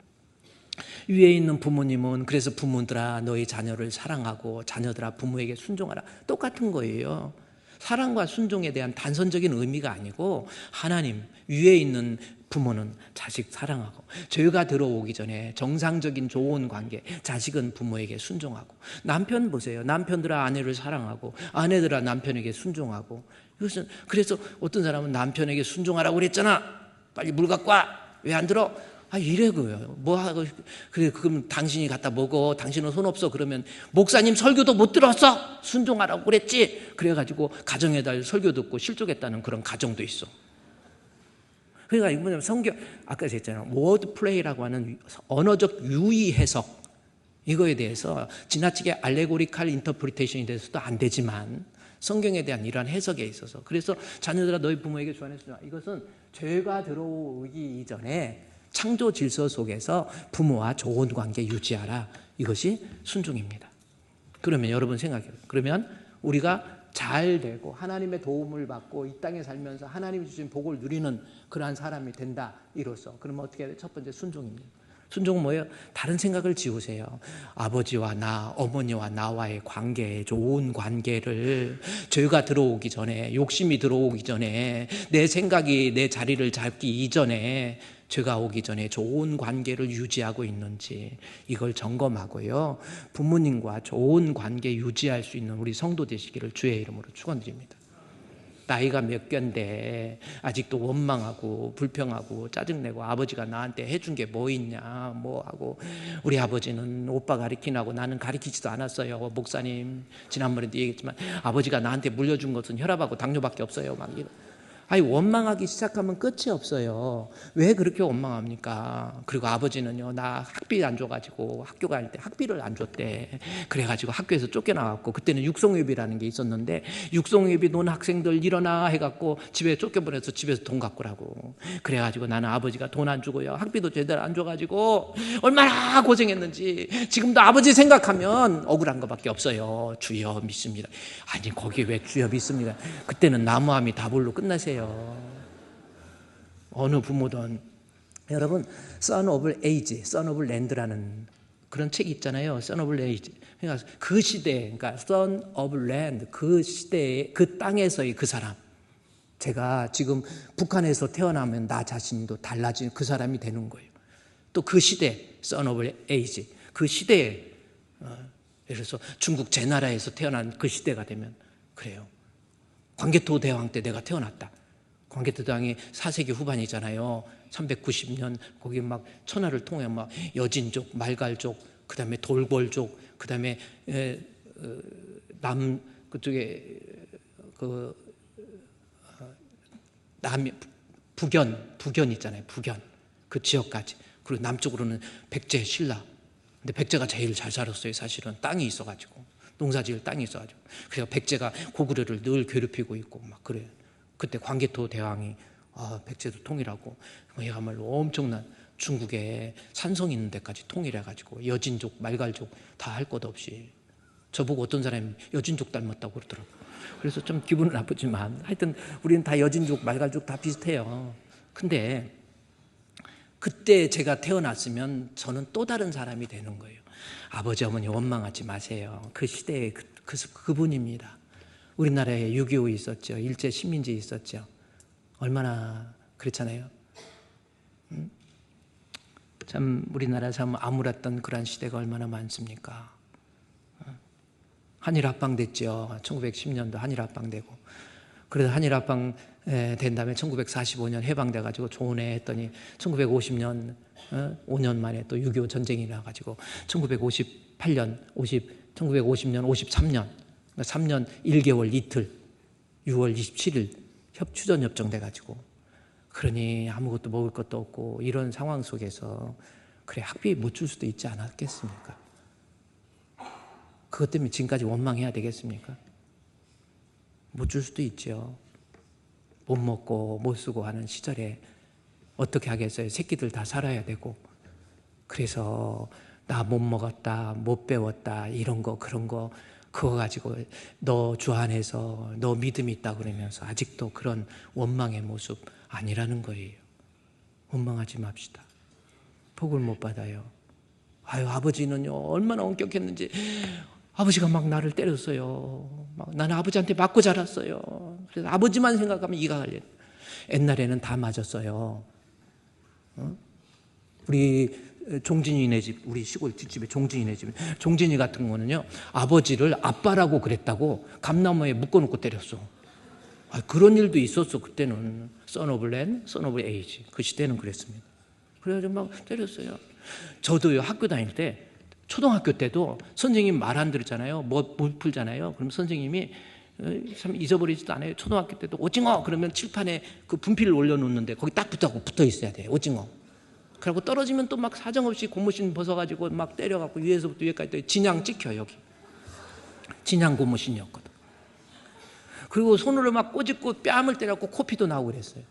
위에 있는 부모님은 그래서 부모들아 너희 자녀를 사랑하고 자녀들아 부모에게 순종하라, 똑같은 거예요. 사랑과 순종에 대한 단선적인 의미가 아니고, 하나님 위에 있는 부모는 자식 사랑하고, 죄가 들어오기 전에 정상적인 좋은 관계, 자식은 부모에게 순종하고, 남편 보세요. 남편들아 아내를 사랑하고, 아내들아 남편에게 순종하고. 이것은, 그래서 어떤 사람은 남편에게 순종하라고 그랬잖아, 빨리 물 갖고 와, 왜 안 들어? 이래고요. 뭐 하고, 그래, 그럼 당신이 갖다 먹어. 당신은 손 없어. 그러면 목사님 설교도 못 들었어. 순종하라고 그랬지. 그래가지고 가정에다 설교 듣고 실족했다는 그런 가정도 있어. 그러니까 이거 뭐냐면 성경, 아까 제가 워드 플레이라고 하는 언어적 유의 해석, 이거에 대해서 지나치게 알레고리칼 인터프리테이션이 돼서도 안 되지만, 성경에 대한 이러한 해석에 있어서, 그래서 자녀들아 너희 부모에게 주 안에 순종하라, 이것은 죄가 들어오기 이전에 창조 질서 속에서 부모와 좋은 관계 유지하라, 이것이 순종입니다. 그러면 여러분 생각해요. 그러면 우리가 잘 되고 하나님의 도움을 받고 이 땅에 살면서 하나님이 주신 복을 누리는 그러한 사람이 된다, 이로써. 그러면 어떻게 해야 돼요? 첫 번째 순종입니다. 순종은 뭐예요? 다른 생각을 지우세요. 아버지와 나, 어머니와 나와의 관계, 좋은 관계를, 죄가 들어오기 전에, 욕심이 들어오기 전에, 내 생각이 내 자리를 잡기 이전에, 죄가 오기 전에 좋은 관계를 유지하고 있는지 이걸 점검하고요, 부모님과 좋은 관계 유지할 수 있는 우리 성도 되시기를 주의 이름으로 축원드립니다. 나이가 몇 갠데 아직도 원망하고 불평하고 짜증내고, 아버지가 나한테 해준 게 뭐 있냐 뭐 하고, 우리 아버지는 오빠 가리키나고 나는 가리키지도 않았어요. 목사님 지난번에도 얘기했지만 아버지가 나한테 물려준 것은 혈압하고 당뇨밖에 없어요. 막 이런. 원망하기 시작하면 끝이 없어요. 왜 그렇게 원망합니까? 그리고 아버지는요, 나 학비 안 줘가지고 학교 갈 때 학비를 안 줬대. 그래가지고 학교에서 쫓겨나갔고, 그때는 육성회비라는 게 있었는데, 육성회비 논 학생들 일어나 해갖고 집에 쫓겨보내서 집에서 돈 갖고 라고. 그래가지고 나는 아버지가 돈 안 주고요, 학비도 제대로 안 줘가지고 얼마나 고생했는지 지금도 아버지 생각하면 억울한 것밖에 없어요. 주여 믿습니다. 아니 거기 왜 주여 믿습니다. 그때는 나무함이 다불로 끝나세요. 어느 부모든. 여러분, Son of Age, Son of Land라는 그런 책이 있잖아요. Son of Age. 그러니까 그 시대, 그러니까 Son of Land, 그 시대의 그 땅에서의 그 사람. 제가 지금 북한에서 태어나면 나 자신도 달라진 그 사람이 되는 거예요. 또 그 시대, Son of Age, 그 시대에, 예를 들어서 중국 제나라에서 태어난 그 시대가 되면 그래요. 광개토 대왕 때 내가 태어났다. 광개토 대왕이 4세기 후반이잖아요. 390년 거기 막 천하를 통해 막 여진족, 말갈족, 그다음에 돌궐족, 그다음에 남 그쪽에 북연 있잖아요. 북연 그 지역까지. 그리고 남쪽으로는 백제, 신라. 근데 백제가 제일 잘 살았어요. 사실은 땅이 있어가지고, 농사지을 땅이 있어가지고. 그래서 백제가 고구려를 늘 괴롭히고 있고 막 그래요. 그때 광개토 대왕이 백제도 통일하고, 그야말로 엄청난 중국에 산성 있는 데까지 통일해가지고 여진족, 말갈족 다 할 것 없이. 저보고 어떤 사람이 여진족 닮았다고 그러더라고요. 그래서 좀 기분은 나쁘지만 하여튼 우리는 다 여진족, 말갈족 다 비슷해요. 근데 그때 제가 태어났으면 저는 또 다른 사람이 되는 거예요. 아버지 어머니 원망하지 마세요. 그 시대에 그분입니다. 우리나라에 6.25 있었죠. 일제 식민지 있었죠. 얼마나 그렇잖아요. 참 우리나라 참 암울했던 그런 시대가 얼마나 많습니까? 한일합방 됐죠. 1910년도 한일합방 되고, 그래서 한일합방 된 다음에 1945년 해방돼가지고 좋은 애 했더니 1950년 5년 만에 또 6.25 전쟁이 나가지고 1950년 53년 3년 1개월 이틀 6월 27일 휴전협정 돼가지고, 그러니 아무것도 먹을 것도 없고 이런 상황 속에서 그래 학비 못 줄 수도 있지 않았겠습니까? 그것 때문에 지금까지 원망해야 되겠습니까? 못 줄 수도 있죠. 못 먹고 못 쓰고 하는 시절에 어떻게 하겠어요? 새끼들 다 살아야 되고. 그래서 나 못 먹었다, 못 배웠다, 이런 거 그런 거 그거 가지고 너 주 안에서 너 믿음이 있다 그러면서 아직도 그런 원망의 모습 아니라는 거예요. 원망하지 맙시다. 복을 못 받아요. 아유, 아버지는요 얼마나 엄격했는지 아버지가 막 나를 때렸어요. 막 나는 아버지한테 맞고 자랐어요. 그래서 아버지만 생각하면 이가 갈려요. 옛날에는 다 맞았어요. 우리 종진이네 집, 우리 시골 뒷집에 종진이네 집, 종진이 같은 거는요 아버지를 아빠라고 그랬다고 감나무에 묶어놓고 때렸어. 그런 일도 있었어. 그때는 son of land, son of age, 그 시대는 그랬습니다. 그래가지고 막 때렸어요. 저도요 학교 다닐 때, 초등학교 때도 선생님 말 안 들었잖아요. 못 풀잖아요. 그럼 선생님이 참 잊어버리지도 않아요. 초등학교 때도 오징어 그러면 칠판에 그 분필을 올려놓는데 거기 딱 붙어 있어야 돼요. 오징어. 그리고 떨어지면 또 막 사정없이 고무신 벗어가지고 막 때려갖고 위에서부터 위에까지 또 진양 찍혀. 여기 진양 고무신이었거든. 그리고 손으로 막 꼬집고 뺨을 때려갖고 코피도 나오고 그랬어요.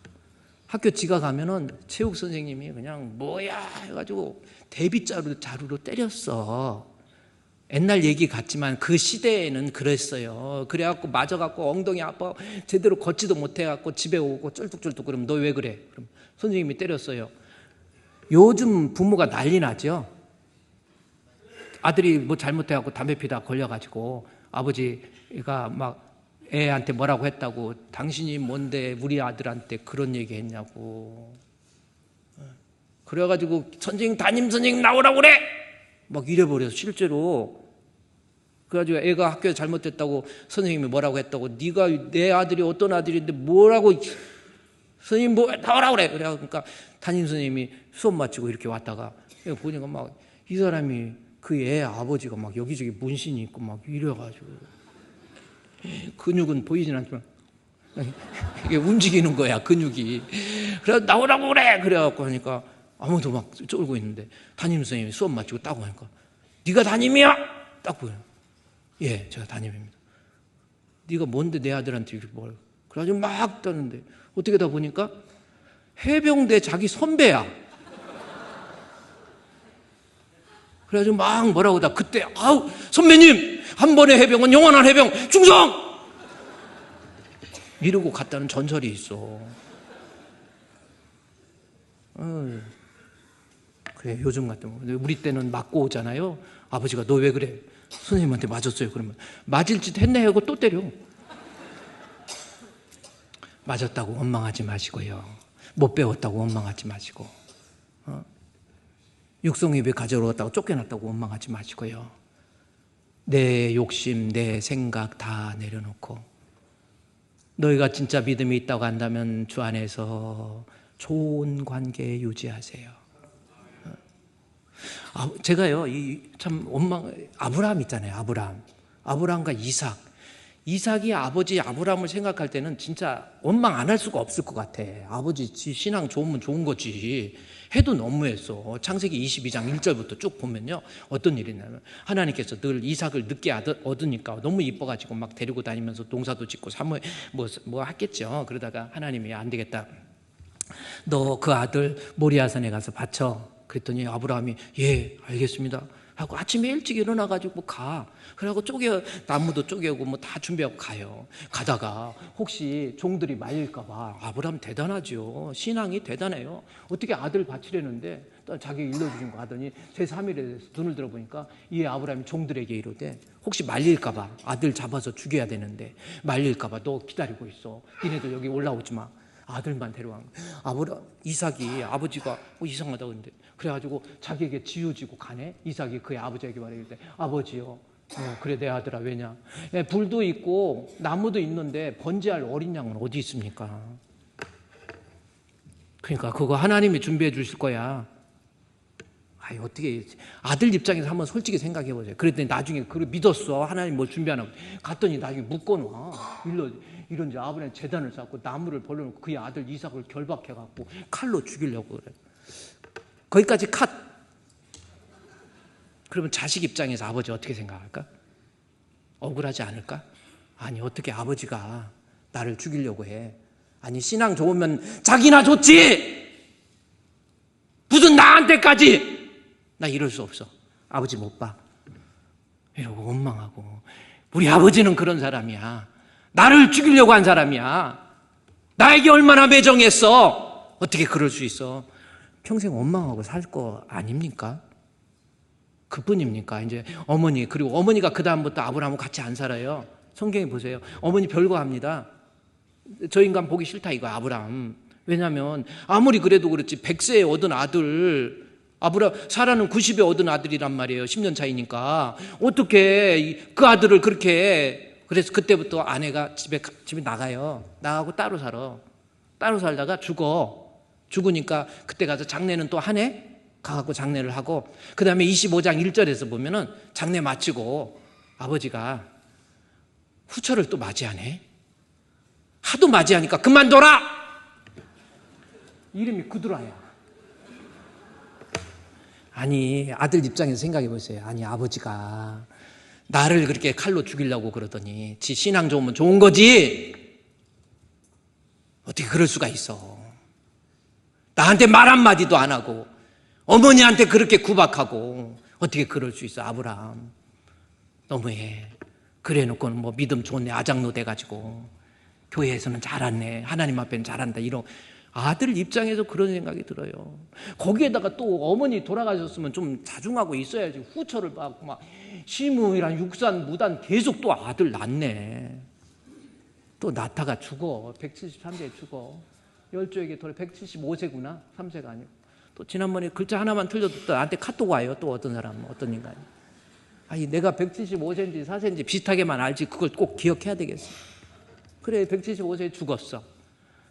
학교 지각하면은 체육 선생님이 그냥 뭐야 해가지고 대빗자루로 때렸어. 옛날 얘기 같지만 그 시대에는 그랬어요. 그래갖고 맞아갖고 엉덩이 아파 제대로 걷지도 못해갖고 집에 오고 쩔뚝쩔뚝. 그러면 너 왜 그래? 그럼 선생님이 때렸어요. 요즘 부모가 난리 나죠. 아들이 뭐 잘못해갖고 담배 피다 걸려가지고 아버지가 막 애한테 뭐라고 했다고, 당신이 뭔데 우리 아들한테 그런 얘기 했냐고. 그래가지고 담임 선생님 나오라고 그래! 막 이래버려서 실제로. 그래가지고 애가 학교에 잘못됐다고 선생님이 뭐라고 했다고, 네가 내 아들이 어떤 아들인데 뭐라고 선생님 뭐 나오라고 그래. 그러니까 담임 선생님이 수업 마치고 이렇게 왔다가 보니까 막 이 사람이 그 애 아버지가 막 여기저기 문신이 있고 막 이래가지고 근육은 보이진 않지만 이게 움직이는 거야, 근육이. 그래 나오라고 그래. 그래갖고 하니까 아무도 막 쫄고 있는데 담임 선생님이 수업 마치고 딱 오니까 네가 담임이야? 딱 보여요. 예, 제가 담임입니다. 네가 뭔데 내 아들한테 이렇게 뭘. 그래가지고 막 떠는데 어떻게 다 보니까 해병대 자기 선배야. 그래가지고 막 뭐라고 다 그때 아우 선배님 한 번의 해병은 영원한 해병 충성! 이러고 갔다는 전설이 있어. 그래 요즘 같으면 우리 때는 맞고 오잖아요. 아버지가 너 왜 그래? 선생님한테 맞았어요. 그러면 맞을 짓 했네 하고 또 때려. 맞았다고 원망하지 마시고요. 못 배웠다고 원망하지 마시고, 육성입에 가져왔다고 쫓겨났다고 원망하지 마시고요. 내 욕심, 내 생각 다 내려놓고 너희가 진짜 믿음이 있다고 한다면 주 안에서 좋은 관계 유지하세요. 제가요, 참 원망, 아브라함 있잖아요. 아브라함과 이삭이 아버지 아브라함을 생각할 때는 진짜 원망 안 할 수가 없을 것 같아. 아버지 신앙 좋으면 좋은 거지. 해도 너무했어. 창세기 22장 1절부터 쭉 보면요. 어떤 일이 있냐면 하나님께서 늘 이삭을 늦게 얻으니까 너무 이뻐가지고 막 데리고 다니면서 농사도 짓고 사모에 뭐 했겠죠. 그러다가 하나님이 안 되겠다. 너 그 아들 모리아산에 가서 바쳐. 그랬더니 아브라함이 예 알겠습니다 하고 아침에 일찍 일어나가지고 가. 그래갖고 나무도 쪼개고 뭐 다 준비하고 가요. 가다가 혹시 종들이 말릴까봐. 아브라함 대단하죠. 신앙이 대단해요. 어떻게 아들 바치려는데 자기 일러주신 거 하더니 제3일에 눈을 들어보니까 이 아브라함이 종들에게 이르되 혹시 말릴까봐 아들 잡아서 죽여야 되는데 말릴까봐 너 기다리고 있어. 니네들 여기 올라오지 마. 아들만 데려간 거예요. 이삭이 아버지가 이상하다고 했는데 그래가지고 자기에게 지어지고 가네. 이삭이 그의 아버지에게 말했을 때 아버지요. 그래 내 아들아 왜냐. 불도 있고 나무도 있는데 번제할 어린 양은 어디 있습니까? 그러니까 그거 하나님이 준비해 주실 거야. 어떻게 아들 입장에서 한번 솔직히 생각해 보세요. 그랬더니 나중에 그걸 믿었어. 하나님 뭐 준비하나. 갔더니 나중에 묶어놔. 이런지 아브라함이 제단을 쌓고 나무를 벌려놓고 그의 아들 이삭을 결박해갖고 칼로 죽이려고 그래. 거기까지 컷. 그러면 자식 입장에서 아버지 어떻게 생각할까? 억울하지 않을까? 아니 어떻게 아버지가 나를 죽이려고 해. 아니 신앙 좋으면 자기나 좋지 무슨 나한테까지. 나 이럴 수 없어. 아버지 못 봐. 이러고 원망하고. 우리 아버지는 그런 사람이야. 나를 죽이려고 한 사람이야. 나에게 얼마나 매정했어. 어떻게 그럴 수 있어. 평생 원망하고 살 거 아닙니까? 그뿐입니까? 이제 어머니, 그리고 어머니가 그 다음부터 아브라함하고 같이 안 살아요. 성경에 보세요. 어머니 별거 합니다. 저 인간 보기 싫다 이거 아브라함. 왜냐하면 아무리 그래도 그렇지 100세에 얻은 아들, 사라는 90에 얻은 아들이란 말이에요. 10년 차이니까. 어떻게 그 아들을 그렇게. 그래서 그때부터 아내가 집에 나가요. 나가고 따로 살아. 따로 살다가 죽으니까 그때 가서 장례는 또 하네? 가갖고 장례를 하고, 그 다음에 25장 1절에서 보면은 장례 마치고 아버지가 후처를 또 맞이하네? 하도 맞이하니까 그만둬라! 이름이 구드라야. 아니, 아들 입장에서 생각해 보세요. 아니, 아버지가 나를 그렇게 칼로 죽이려고 그러더니 지 신앙 좋으면 좋은 거지. 어떻게 그럴 수가 있어. 나한테 말 한마디도 안 하고 어머니한테 그렇게 구박하고 어떻게 그럴 수 있어. 아브라함 너무해. 그래 놓고는 뭐 믿음 좋네 아장로 돼가지고 교회에서는 잘하네 하나님 앞에는 잘한다 이런. 아들 입장에서 그런 생각이 들어요. 거기에다가 또 어머니 돌아가셨으면 좀 자중하고 있어야지. 후처를 받고 막 시므이랑 육산 무단 계속 또 아들 낳네. 또 낳다가 죽어. 173세에 죽어. 열조에게 돌아 175세구나. 3세가 아니고. 또 지난번에 글자 하나만 틀려도 또 나한테 카톡 와요. 또 어떤 사람, 어떤 인간이. 아니 내가 175세인지 4세인지 비슷하게만 알지 그걸 꼭 기억해야 되겠어. 그래 175세에 죽었어.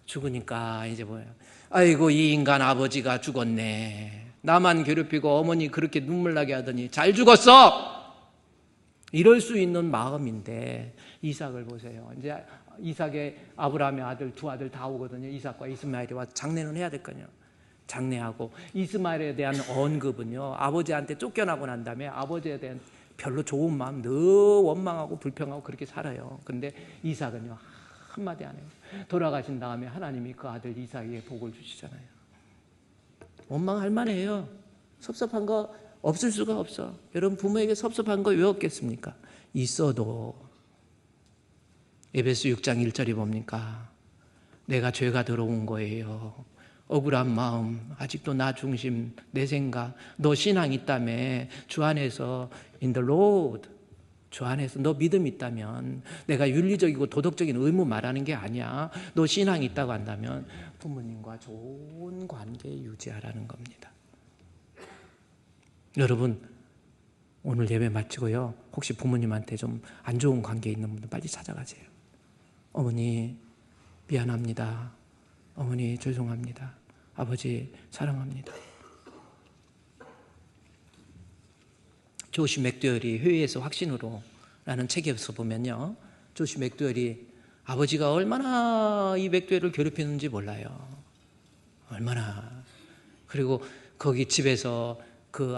죽으니까 이제 뭐예요. 아이고 이 인간 아버지가 죽었네. 나만 괴롭히고 어머니 그렇게 눈물 나게 하더니 잘 죽었어. 이럴 수 있는 마음인데 이삭을 보세요. 이제 이삭의 아브라함의 아들 두 아들 다 오거든요. 이삭과 이스마엘이 와서 장례는 해야 될 거냐. 장례하고 이스마엘에 대한 언급은요. 아버지한테 쫓겨나고 난 다음에 아버지에 대한 별로 좋은 마음 늘 원망하고 불평하고 그렇게 살아요. 그런데 이삭은요. 한마디 안 해요. 돌아가신 다음에 하나님이 그 아들 이삭에게 복을 주시잖아요. 원망할 만해요. 섭섭한 거 없을 수가 없어. 여러분 부모에게 섭섭한 거 왜 없겠습니까? 있어도 에베소 6장 1절이 뭡니까? 내가 죄가 들어온 거예요. 억울한 마음, 아직도 나 중심, 내 생각, 너 신앙 있다며 주 안에서 in the Lord 주 안에서 너 믿음 있다면 내가 윤리적이고 도덕적인 의무 말하는 게 아니야. 너 신앙 있다고 한다면 부모님과 좋은 관계 유지하라는 겁니다. 여러분 오늘 예배 마치고요. 혹시 부모님한테 좀 안 좋은 관계 있는 분들 빨리 찾아가세요. 어머니 미안합니다. 어머니 죄송합니다. 아버지 사랑합니다. 조시 맥도웰이 회의에서 확신으로 라는 책에서 보면요. 조시 맥도웰이 아버지가 얼마나 이 맥도웰을 괴롭히는지 몰라요. 얼마나. 그리고 거기 집에서 그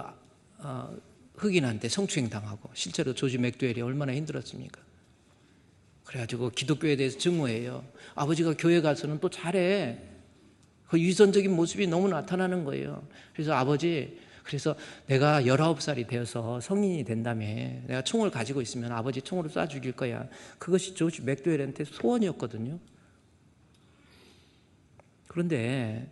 흑인한테 성추행 당하고 실제로 조시 맥도웰이 얼마나 힘들었습니까? 그래가지고 기독교에 대해서 증오해요. 아버지가 교회 가서는 또 잘해. 그 유선적인 모습이 너무 나타나는 거예요. 그래서 아버지, 그래서 내가 19살이 되어서 성인이 된다며 내가 총을 가지고 있으면 아버지 총으로 쏴 죽일 거야. 그것이 조지 맥도웰한테 소원이었거든요. 그런데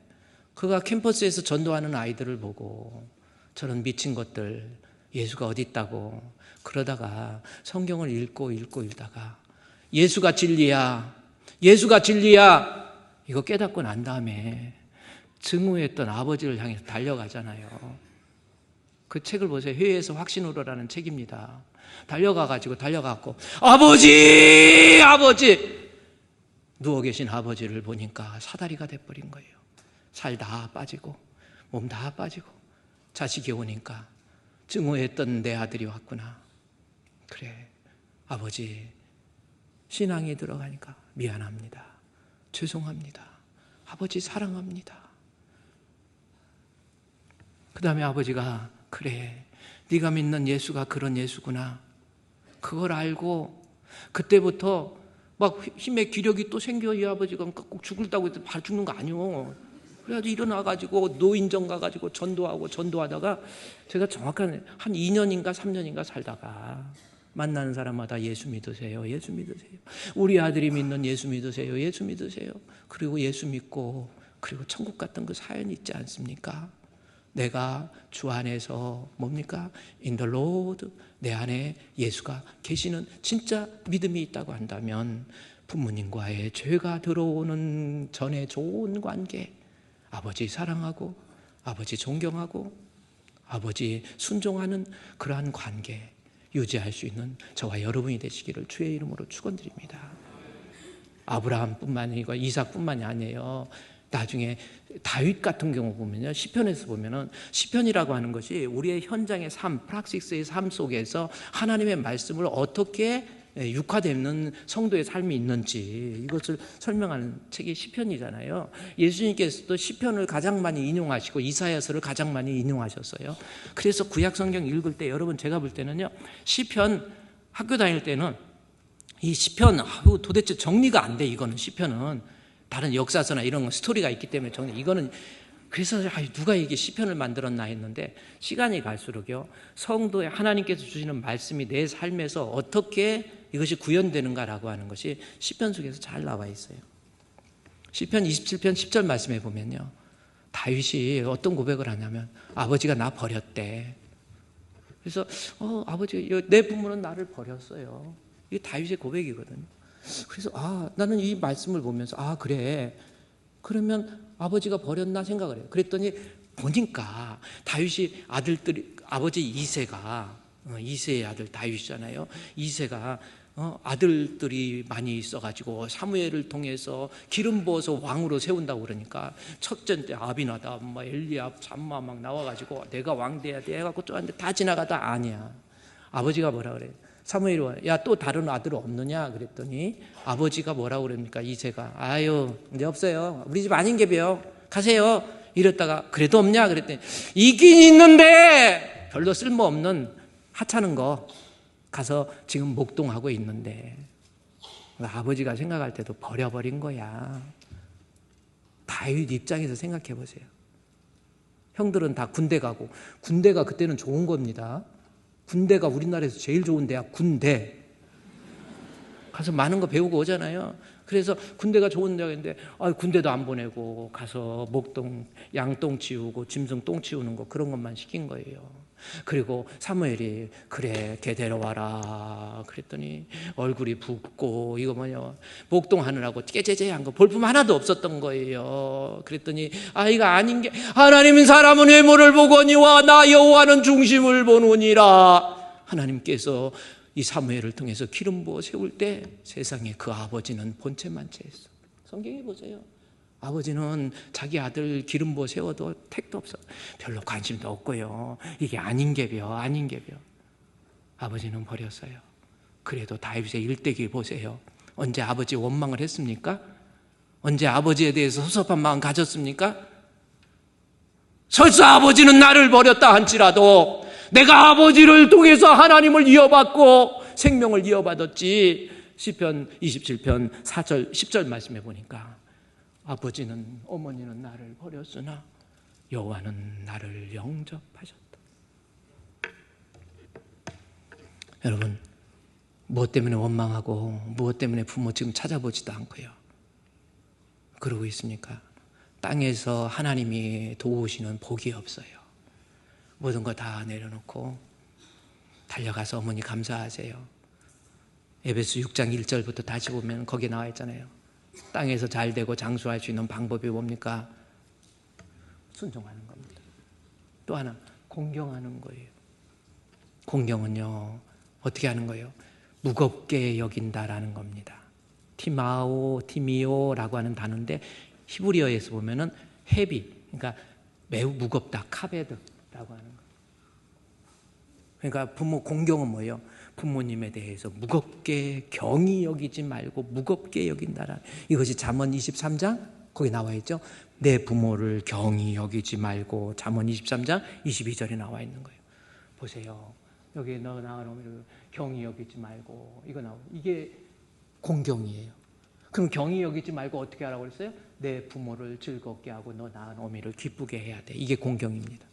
그가 캠퍼스에서 전도하는 아이들을 보고 저런 미친 것들 예수가 어디 있다고 그러다가 성경을 읽다가 예수가 진리야. 예수가 진리야. 이거 깨닫고 난 다음에 증오했던 아버지를 향해서 달려가잖아요. 그 책을 보세요. 회의에서 확신으로라는 책입니다. 달려가갖고 아버지! 아버지! 누워 계신 아버지를 보니까 사다리가 돼버린 거예요. 살 다 빠지고 몸 다 빠지고 자식이 오니까 증오했던 내 아들이 왔구나. 그래 아버지 신앙이 들어가니까 미안합니다. 죄송합니다. 아버지 사랑합니다. 그 다음에 아버지가 그래 네가 믿는 예수가 그런 예수구나. 그걸 알고 그때부터 막 힘의 기력이 또 생겨. 이 아버지가 꼭 죽을다고 해서 바로 죽는 거 아니요. 그래가지고 일어나가지고 노인정 가가지고 전도하다가 제가 정확한 한 2년인가 3년인가 살다가 만나는 사람마다 예수 믿으세요. 예수 믿으세요. 우리 아들이 믿는 예수 믿으세요. 예수 믿으세요. 그리고 예수 믿고 그리고 천국 갔던 그 사연이 있지 않습니까? 내가 주 안에서 뭡니까? In the Lord, 내 안에 예수가 계시는 진짜 믿음이 있다고 한다면 부모님과의 죄가 들어오는 전에 좋은 관계, 아버지 사랑하고 아버지 존경하고 아버지 순종하는 그러한 관계 유지할 수 있는 저와 여러분이 되시기를 주의 이름으로 축원드립니다. 아브라함뿐만이 아니고 이삭뿐만이 아니에요. 나중에 다윗 같은 경우 보면요, 시편에서 보면은 시편이라고 하는 것이 우리의 현장의 삶, 프락시스의 삶 속에서 하나님의 말씀을 어떻게 육화되는 성도의 삶이 있는지 이것을 설명하는 책이 시편이잖아요. 예수님께서도 시편을 가장 많이 인용하시고 이사야서를 가장 많이 인용하셨어요. 그래서 구약 성경 읽을 때 여러분 제가 볼 때는요, 시편 학교 다닐 때는 이 시편 도대체 정리가 안 돼. 이거는 시편은 다른 역사서나 이런 스토리가 있기 때문에 이거는 그래서 누가 이게 시편을 만들었나 했는데 시간이 갈수록요, 성도의 하나님께서 주시는 말씀이 내 삶에서 어떻게 이것이 구현되는가라고 하는 것이 시편 속에서 잘 나와 있어요. 시편 27편 10절 말씀에 보면요, 다윗이 어떤 고백을 하냐면 아버지가 나 버렸대. 그래서 아버지, 내 부모는 나를 버렸어요. 이게 다윗의 고백이거든요. 그래서 나는 이 말씀을 보면서 그래, 그러면 아버지가 버렸나 생각을 해요. 그랬더니 보니까 다윗이 아버지 이새의 아들 다윗이잖아요. 이새가 아들들이 많이 있어가지고 사무엘을 통해서 기름 부어서 왕으로 세운다고 그러니까 첫째 때 아비나답, 엘리압, 잠마 막 나와가지고 내가 왕 돼야 돼 해갖고 쫓았는데 다 지나가다 아니야. 아버지가 뭐라 그래요? 사무엘이 와, 야, 또 다른 아들 없느냐? 그랬더니 아버지가 뭐라고 그럽니까? 이새가 이제 없어요. 우리 집 아닌 게벼 가세요. 이랬다가 그래도 없냐? 그랬더니 있긴 있는데 별로 쓸모없는 하찮은 거 가서 지금 목동하고 있는데, 아버지가 생각할 때도 버려버린 거야. 다윗 입장에서 생각해 보세요. 형들은 다 군대 가고, 군대가 그때는 좋은 겁니다. 군대가 우리나라에서 제일 좋은 대학 군대 가서 많은 거 배우고 오잖아요. 그래서 군대가 좋은 대학인데 군대도 안 보내고 가서 목동 양똥 치우고 짐승 똥 치우는 거 그런 것만 시킨 거예요. 그리고 사무엘이 그래 걔 데려와라 그랬더니 얼굴이 붓고 이거 목동하느라고 깨재재한 거 볼품 하나도 없었던 거예요. 그랬더니 이거 아닌 게 하나님은 사람은 외모를 보거니와 나 여호와는 중심을 보노니라. 하나님께서 이 사무엘을 통해서 기름 부어 세울 때 세상에 그 아버지는 본체만체했어. 성경에 보세요. 아버지는 자기 아들 기름 부어 세워도 택도 없어. 별로 관심도 없고요. 이게 아닌 게벼. 아버지는 버렸어요. 그래도 다윗의 일대기 보세요. 언제 아버지 원망을 했습니까? 언제 아버지에 대해서 섭섭한 마음 가졌습니까? 설사 아버지는 나를 버렸다 한지라도 내가 아버지를 통해서 하나님을 이어받고 생명을 이어받았지. 시편 27편 4절 10절 말씀해 보니까 아버지는 어머니는 나를 버렸으나 여호와는 나를 영접하셨다. 여러분, 무엇 때문에 원망하고 무엇 때문에 부모 지금 찾아보지도 않고요 그러고 있습니까? 땅에서 하나님이 도우시는 복이 없어요. 모든 거 다 내려놓고 달려가서 어머니 감사하세요. 에베소 6장 1절부터 다시 보면 거기에 나와 있잖아요. 땅에서 잘 되고 장수할 수 있는 방법이 뭡니까? 순종하는 겁니다. 또 하나, 공경하는 거예요. 공경은요, 어떻게 하는 거예요? 무겁게 여긴다라는 겁니다. 티미오라고 하는 단어인데 히브리어에서 보면은 헤비, 그러니까 매우 무겁다, 카베드라고 하는 거예요. 그러니까 부모 공경은 뭐예요? 부모님에 대해서 무겁게 경히 여기지 말고 무겁게 여긴다라. 이것이 잠언 23장 거기 나와 있죠. 내 부모를 경히 여기지 말고 잠언 23장 22절에 나와 있는 거예요. 보세요. 여기 너 나오면 경히 여기지 말고 이거 나와. 이게 공경이에요. 그럼 경히 여기지 말고 어떻게 하라고 그랬어요? 내 부모를 즐겁게 하고 너 낳은 어미를 기쁘게 해야 돼. 이게 공경입니다.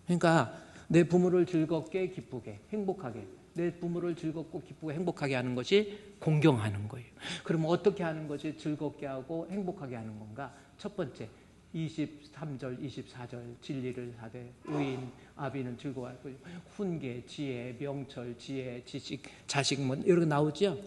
그러니까 내 부모를 즐겁게 기쁘게 행복하게, 내 부모를 즐겁고 기쁘게 행복하게 하는 것이 공경하는 거예요. 그럼 어떻게 하는 것이 즐겁게 하고 행복하게 하는 건가? 첫 번째 23절 24절 진리를 사되 의인 아비는 즐거워하고 훈계 지혜 명철 지혜 지식 자식 뭐 이런 거 나오죠.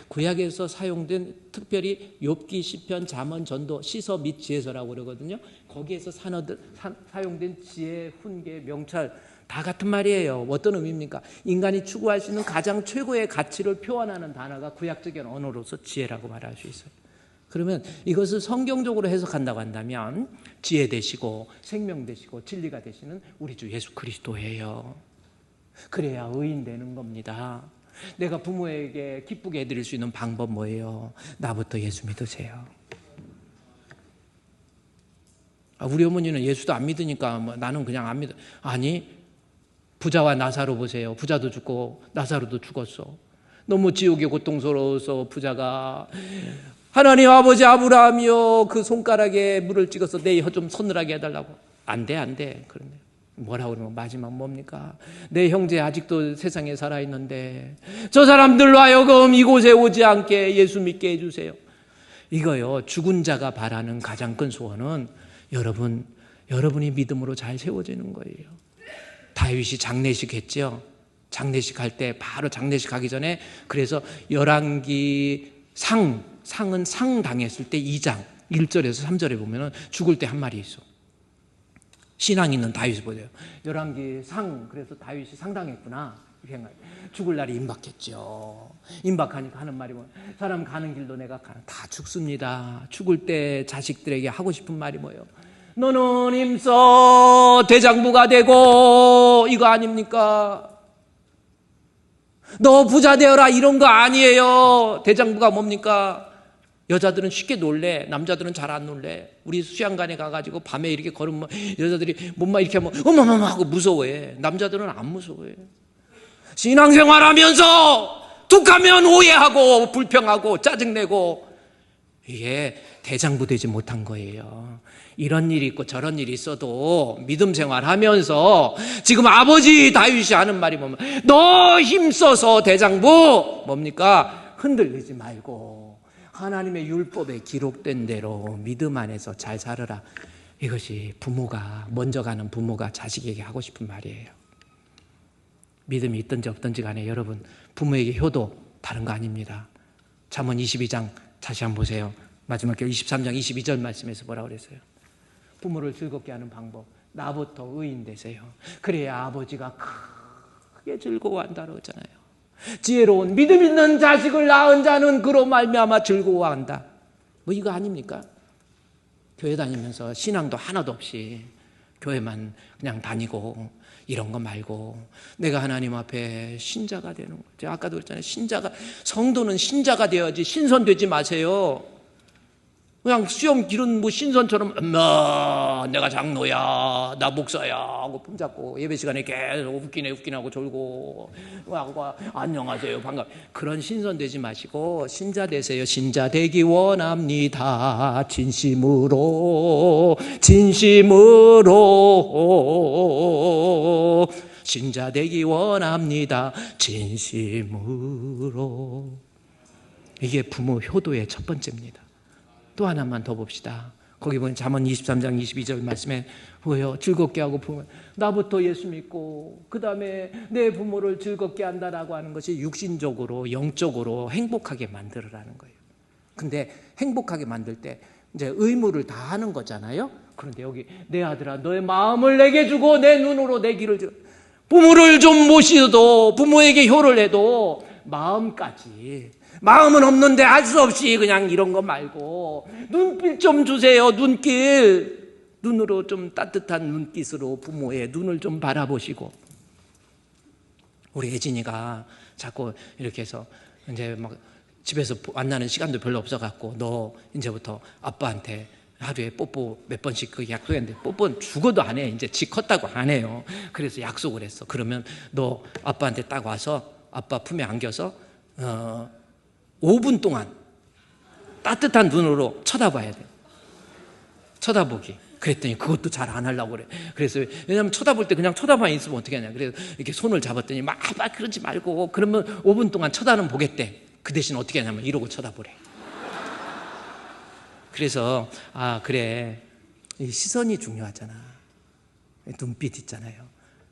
구약에서 사용된 특별히 욥기 시편 잠언 전도 시서 및 지혜서라고 그러거든요. 거기에서 사용된 지혜 훈계 명철 다 같은 말이에요. 어떤 의미입니까? 인간이 추구할 수 있는 가장 최고의 가치를 표현하는 단어가 구약적인 언어로서 지혜라고 말할 수 있어요. 그러면 이것을 성경적으로 해석한다고 한다면 지혜 되시고 생명 되시고 진리가 되시는 우리 주 예수 그리스도예요. 그래야 의인 되는 겁니다. 내가 부모에게 기쁘게 해드릴 수 있는 방법 뭐예요? 나부터 예수 믿으세요. 우리 어머니는 예수도 안 믿으니까 나는 그냥 안 믿어. 아니, 부자와 나사로 보세요. 부자도 죽고 나사로도 죽었어. 너무 지옥이 고통스러워서 부자가 하나님 아버지 아브라함이여 그 손가락에 물을 찍어서 내 혀 좀 서늘하게 해달라고. 안 돼. 그런데 뭐라고 그러면 마지막 뭡니까? 내 형제 아직도 세상에 살아있는데 저 사람들로 하여금 이곳에 오지 않게 예수 믿게 해주세요. 이거요, 죽은 자가 바라는 가장 큰 소원은 여러분이 믿음으로 잘 세워지는 거예요. 다윗이 장례식 했죠. 장례식 할 때 바로 장례식 하기 전에 그래서 열왕기 상은 상 당했을 때 2장 1절에서 3절에 보면 죽을 때 한 말이 있어. 신앙 있는 다윗을 보세요. 열왕기 상, 그래서 다윗이 상당했구나. 죽을 날이 임박했죠. 임박하니까 하는 말이 뭐예요? 사람 가는 길도 내가 다 죽습니다. 죽을 때 자식들에게 하고 싶은 말이 뭐예요? 너는 힘써 대장부가 되고 이거 아닙니까? 너 부자 되어라 이런 거 아니에요. 대장부가 뭡니까? 여자들은 쉽게 놀래. 남자들은 잘 안 놀래. 우리 수양관에 가가지고 밤에 이렇게 걸으면 여자들이 몸만 이렇게 하면 어머머머 하고 무서워해. 남자들은 안 무서워해. 신앙생활하면서 툭하면 오해하고 불평하고 짜증내고 이게 대장부 되지 못한 거예요. 이런 일이 있고 저런 일이 있어도 믿음 생활하면서 지금 아버지 다윗이 하는 말이 뭐면 너 힘써서 대장부 뭡니까? 흔들리지 말고 하나님의 율법에 기록된 대로 믿음 안에서 잘 살아라. 이것이 먼저 가는 부모가 자식에게 하고 싶은 말이에요. 믿음이 있든지 없든지 간에 여러분 부모에게 효도 다른 거 아닙니다. 잠언 22장 다시 한번 보세요. 마지막 23장 22절 말씀에서 뭐라고 그랬어요? 부모를 즐겁게 하는 방법, 나부터 의인 되세요. 그래야 아버지가 크게 즐거워한다고 했잖아요. 지혜로운 믿음 있는 자식을 낳은 자는 그로 말미암아 즐거워한다. 뭐 이거 아닙니까? 교회 다니면서 신앙도 하나도 없이 교회만 그냥 다니고 이런 거 말고 내가 하나님 앞에 신자가 되는 거죠. 제가 아까도 그랬잖아요. 성도는 신자가 되어야지 신선되지 마세요. 그냥 수염 기른 신선처럼 엄마 내가 장로야 나 목사야 하고 품잡고 예배 시간에 계속 웃기네 하고 졸고 하고 안녕하세요 반갑 그런 신선되지 마시고 신자 되세요. 신자 되기 원합니다. 진심으로 신자 되기 원합니다. 진심으로. 이게 부모 효도의 첫 번째입니다. 또 하나만 더 봅시다. 거기 보면 잠언 23장 22절 말씀에 뭐예요? 즐겁게 하고 부모 나부터 예수 믿고 그 다음에 내 부모를 즐겁게 한다라고 하는 것이 육신적으로 영적으로 행복하게 만들어라는 거예요. 근데 행복하게 만들 때 이제 의무를 다 하는 거잖아요. 그런데 여기 내 아들아 너의 마음을 내게 주고 내 눈으로 내 길을 주 부모를 좀 모시도 부모에게 효를 해도 마음은 없는데 할 수 없이 그냥 이런 거 말고 눈길 좀 주세요. 눈으로 좀 따뜻한 눈빛으로 부모의 눈을 좀 바라보시고. 우리 혜진이가 자꾸 이렇게 해서 이제 막 집에서 만나는 시간도 별로 없어갖고 너 이제부터 아빠한테 하루에 뽀뽀 몇 번씩 그 약속했는데 뽀뽀는 죽어도 안 해. 이제 지 컸다고 안 해요. 그래서 약속을 했어. 그러면 너 아빠한테 딱 와서 아빠 품에 안겨서 5분 동안 따뜻한 눈으로 쳐다봐야 돼. 쳐다보기. 그랬더니 그것도 잘 안 하려고 그래. 그래서 왜냐하면 쳐다볼 때 그냥 쳐다만 있으면 어떻게 하냐. 그래서 이렇게 손을 잡았더니 막 그러지 말고 그러면 5분 동안 쳐다는 보겠대. 그 대신 어떻게 하냐면 이러고 쳐다보래. 그래서 그래, 이 시선이 중요하잖아. 눈빛 있잖아요.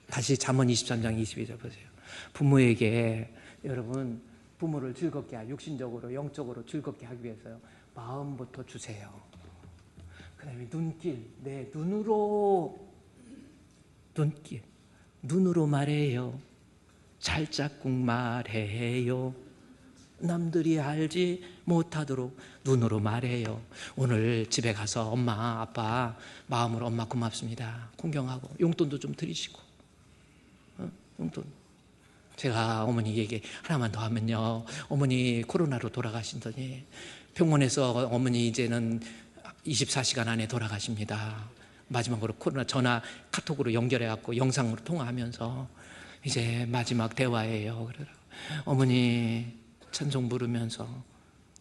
다시 잠언 23장 22절 보세요. 부모에게, 여러분 부모를 즐겁게 육신적으로 영적으로 즐겁게 하기 위해서요, 마음부터 주세요. 그 다음에 눈길, 내 눈으로 말해요. 살짝국 말해요. 남들이 알지 못하도록 눈으로 말해요. 오늘 집에 가서 엄마 아빠 마음으로 엄마 고맙습니다 공경하고 용돈도 좀 드리시고, 용돈. 제가 어머니에게 하나만 더 하면요, 어머니 코로나로 돌아가신더니 병원에서 어머니 이제는 24시간 안에 돌아가십니다. 마지막으로 코로나 전화 카톡으로 연결해갖고 영상으로 통화하면서 이제 마지막 대화예요. 그러더라고요. 어머니 찬송 부르면서,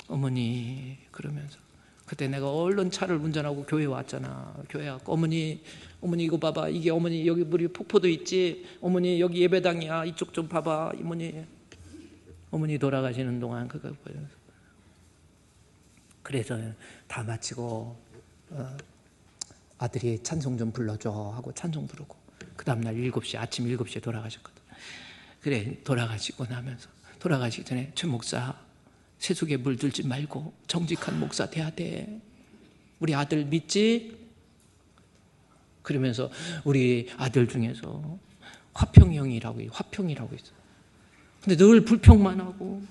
어머니 그러면서, 그때 내가 얼른 차를 운전하고 교회 왔잖아. 교회 왔고 어머니 이거 봐봐, 이게 어머니 여기 우리 폭포도 있지, 어머니 여기 예배당이야, 이쪽 좀 봐봐. 어머니 돌아가시는 동안 그거 보면서, 그래서 다 마치고 아들이 찬송 좀 불러줘 하고 찬송 부르고, 그 다음날 아침 7시에 돌아가셨거든. 그래, 돌아가시고 나면서, 돌아가시기 전에 최 목사 세속에 물들지 말고 정직한 목사 돼야 돼. 우리 아들 믿지? 그러면서 우리 아들 중에서 화평이라고 있어. 근데 늘 불평만 하고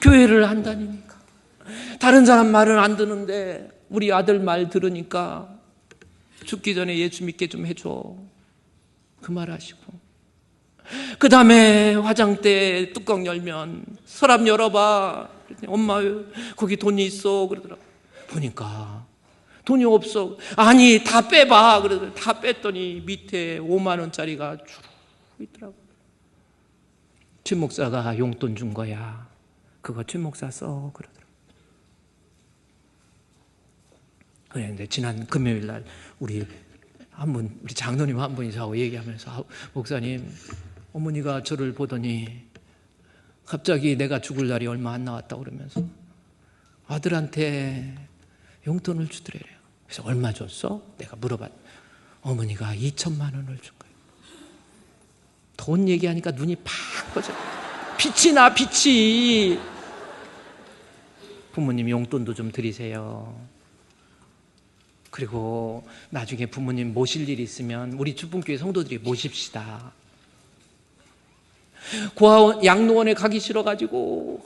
교회를 안 다니니까, 다른 사람 말은 안 듣는데 우리 아들 말 들으니까 죽기 전에 예수 믿게 좀 해줘. 그 말 하시고, 그 다음에 화장대 뚜껑 열면 서랍 열어봐. 엄마 거기 돈이 있어. 그러더라고. 보니까 돈이 없어. 아니 다 빼봐. 그러더라고. 다 뺐더니 밑에 5만 원짜리가 쭉 있더라고. 최 목사가 용돈 준 거야. 그거 최 목사 써. 그러더라고. 그런데 지난 금요일 날 우리 장로님 한 분이 저하고 얘기하면서, 목사님, 어머니가 저를 보더니 갑자기 내가 죽을 날이 얼마 안 남았다고 그러면서 아들한테 용돈을 주더래요. 그래서 얼마 줬어? 내가 물어봤. 어머니가 2천만 원을 준 거예요. 돈 얘기하니까 눈이 팍 꺼져. 빛이 나, 빛이. 부모님 용돈도 좀 드리세요. 그리고 나중에 부모님 모실 일 있으면 우리 주분교회 성도들이 모십시다. 양로원에 가기 싫어가지고,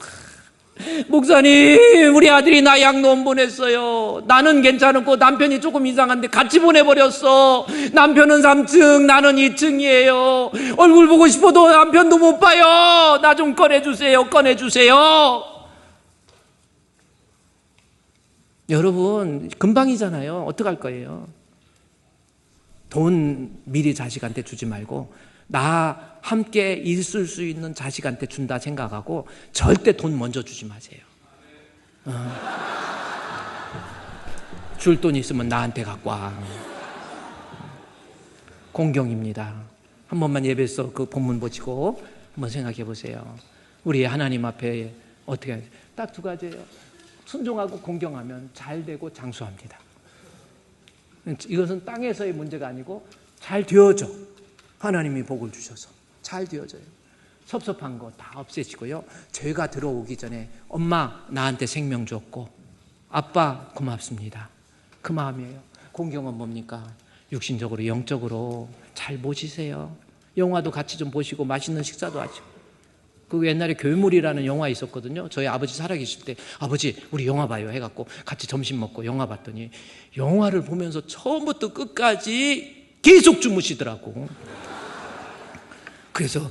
목사님 우리 아들이 나 양로원 보냈어요. 나는 괜찮고 남편이 조금 이상한데 같이 보내버렸어. 남편은 3층 나는 2층이에요 얼굴 보고 싶어도 남편도 못 봐요. 나 좀 꺼내주세요. 여러분 금방이잖아요. 어떡할 거예요? 돈 미리 자식한테 주지 말고 나 함께 있을 수 있는 자식한테 준다 생각하고 절대 돈 먼저 주지 마세요. 줄 돈 있으면 나한테 갖고 와. 공경입니다. 한 번만 예배에서 그 본문 보시고 한번 생각해 보세요. 우리 하나님 앞에 어떻게 하죠? 딱 2가지예요. 순종하고 공경하면 잘 되고 장수합니다. 이것은 땅에서의 문제가 아니고 잘 되어져. 하나님이 복을 주셔서 잘 되어져요. 섭섭한 거 다 없애지고요. 죄가 들어오기 전에 엄마 나한테 생명 줬고 아빠 고맙습니다. 그 마음이에요. 공경은 뭡니까? 육신적으로 영적으로 잘 모시세요. 영화도 같이 좀 보시고 맛있는 식사도 하시고. 그 옛날에 괴물이라는 영화 있었거든요. 저희 아버지 살아계실 때 아버지 우리 영화 봐요 해갖고 같이 점심 먹고 영화 봤더니 영화를 보면서 처음부터 끝까지 계속 주무시더라고. 그래서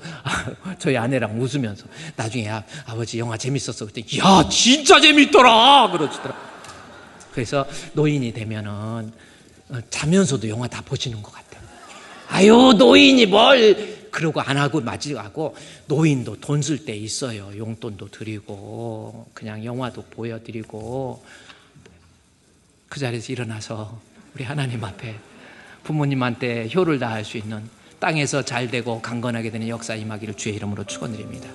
저희 아내랑 웃으면서 나중에 아버지 영화 재밌었어 그랬더니 야 진짜 재밌더라 그러시더라. 그래서 노인이 되면은 자면서도 영화 다 보시는 것 같아요. 아유 노인이 뭘 그러고 안 하고 맞이하고 노인도 돈 쓸 때 있어요. 용돈도 드리고 그냥 영화도 보여드리고 그 자리에서 일어나서 우리 하나님 앞에 부모님한테 효를 다할 수 있는 땅에서 잘 되고 강건하게 되는 역사 임하기를 주의 이름으로 축원드립니다.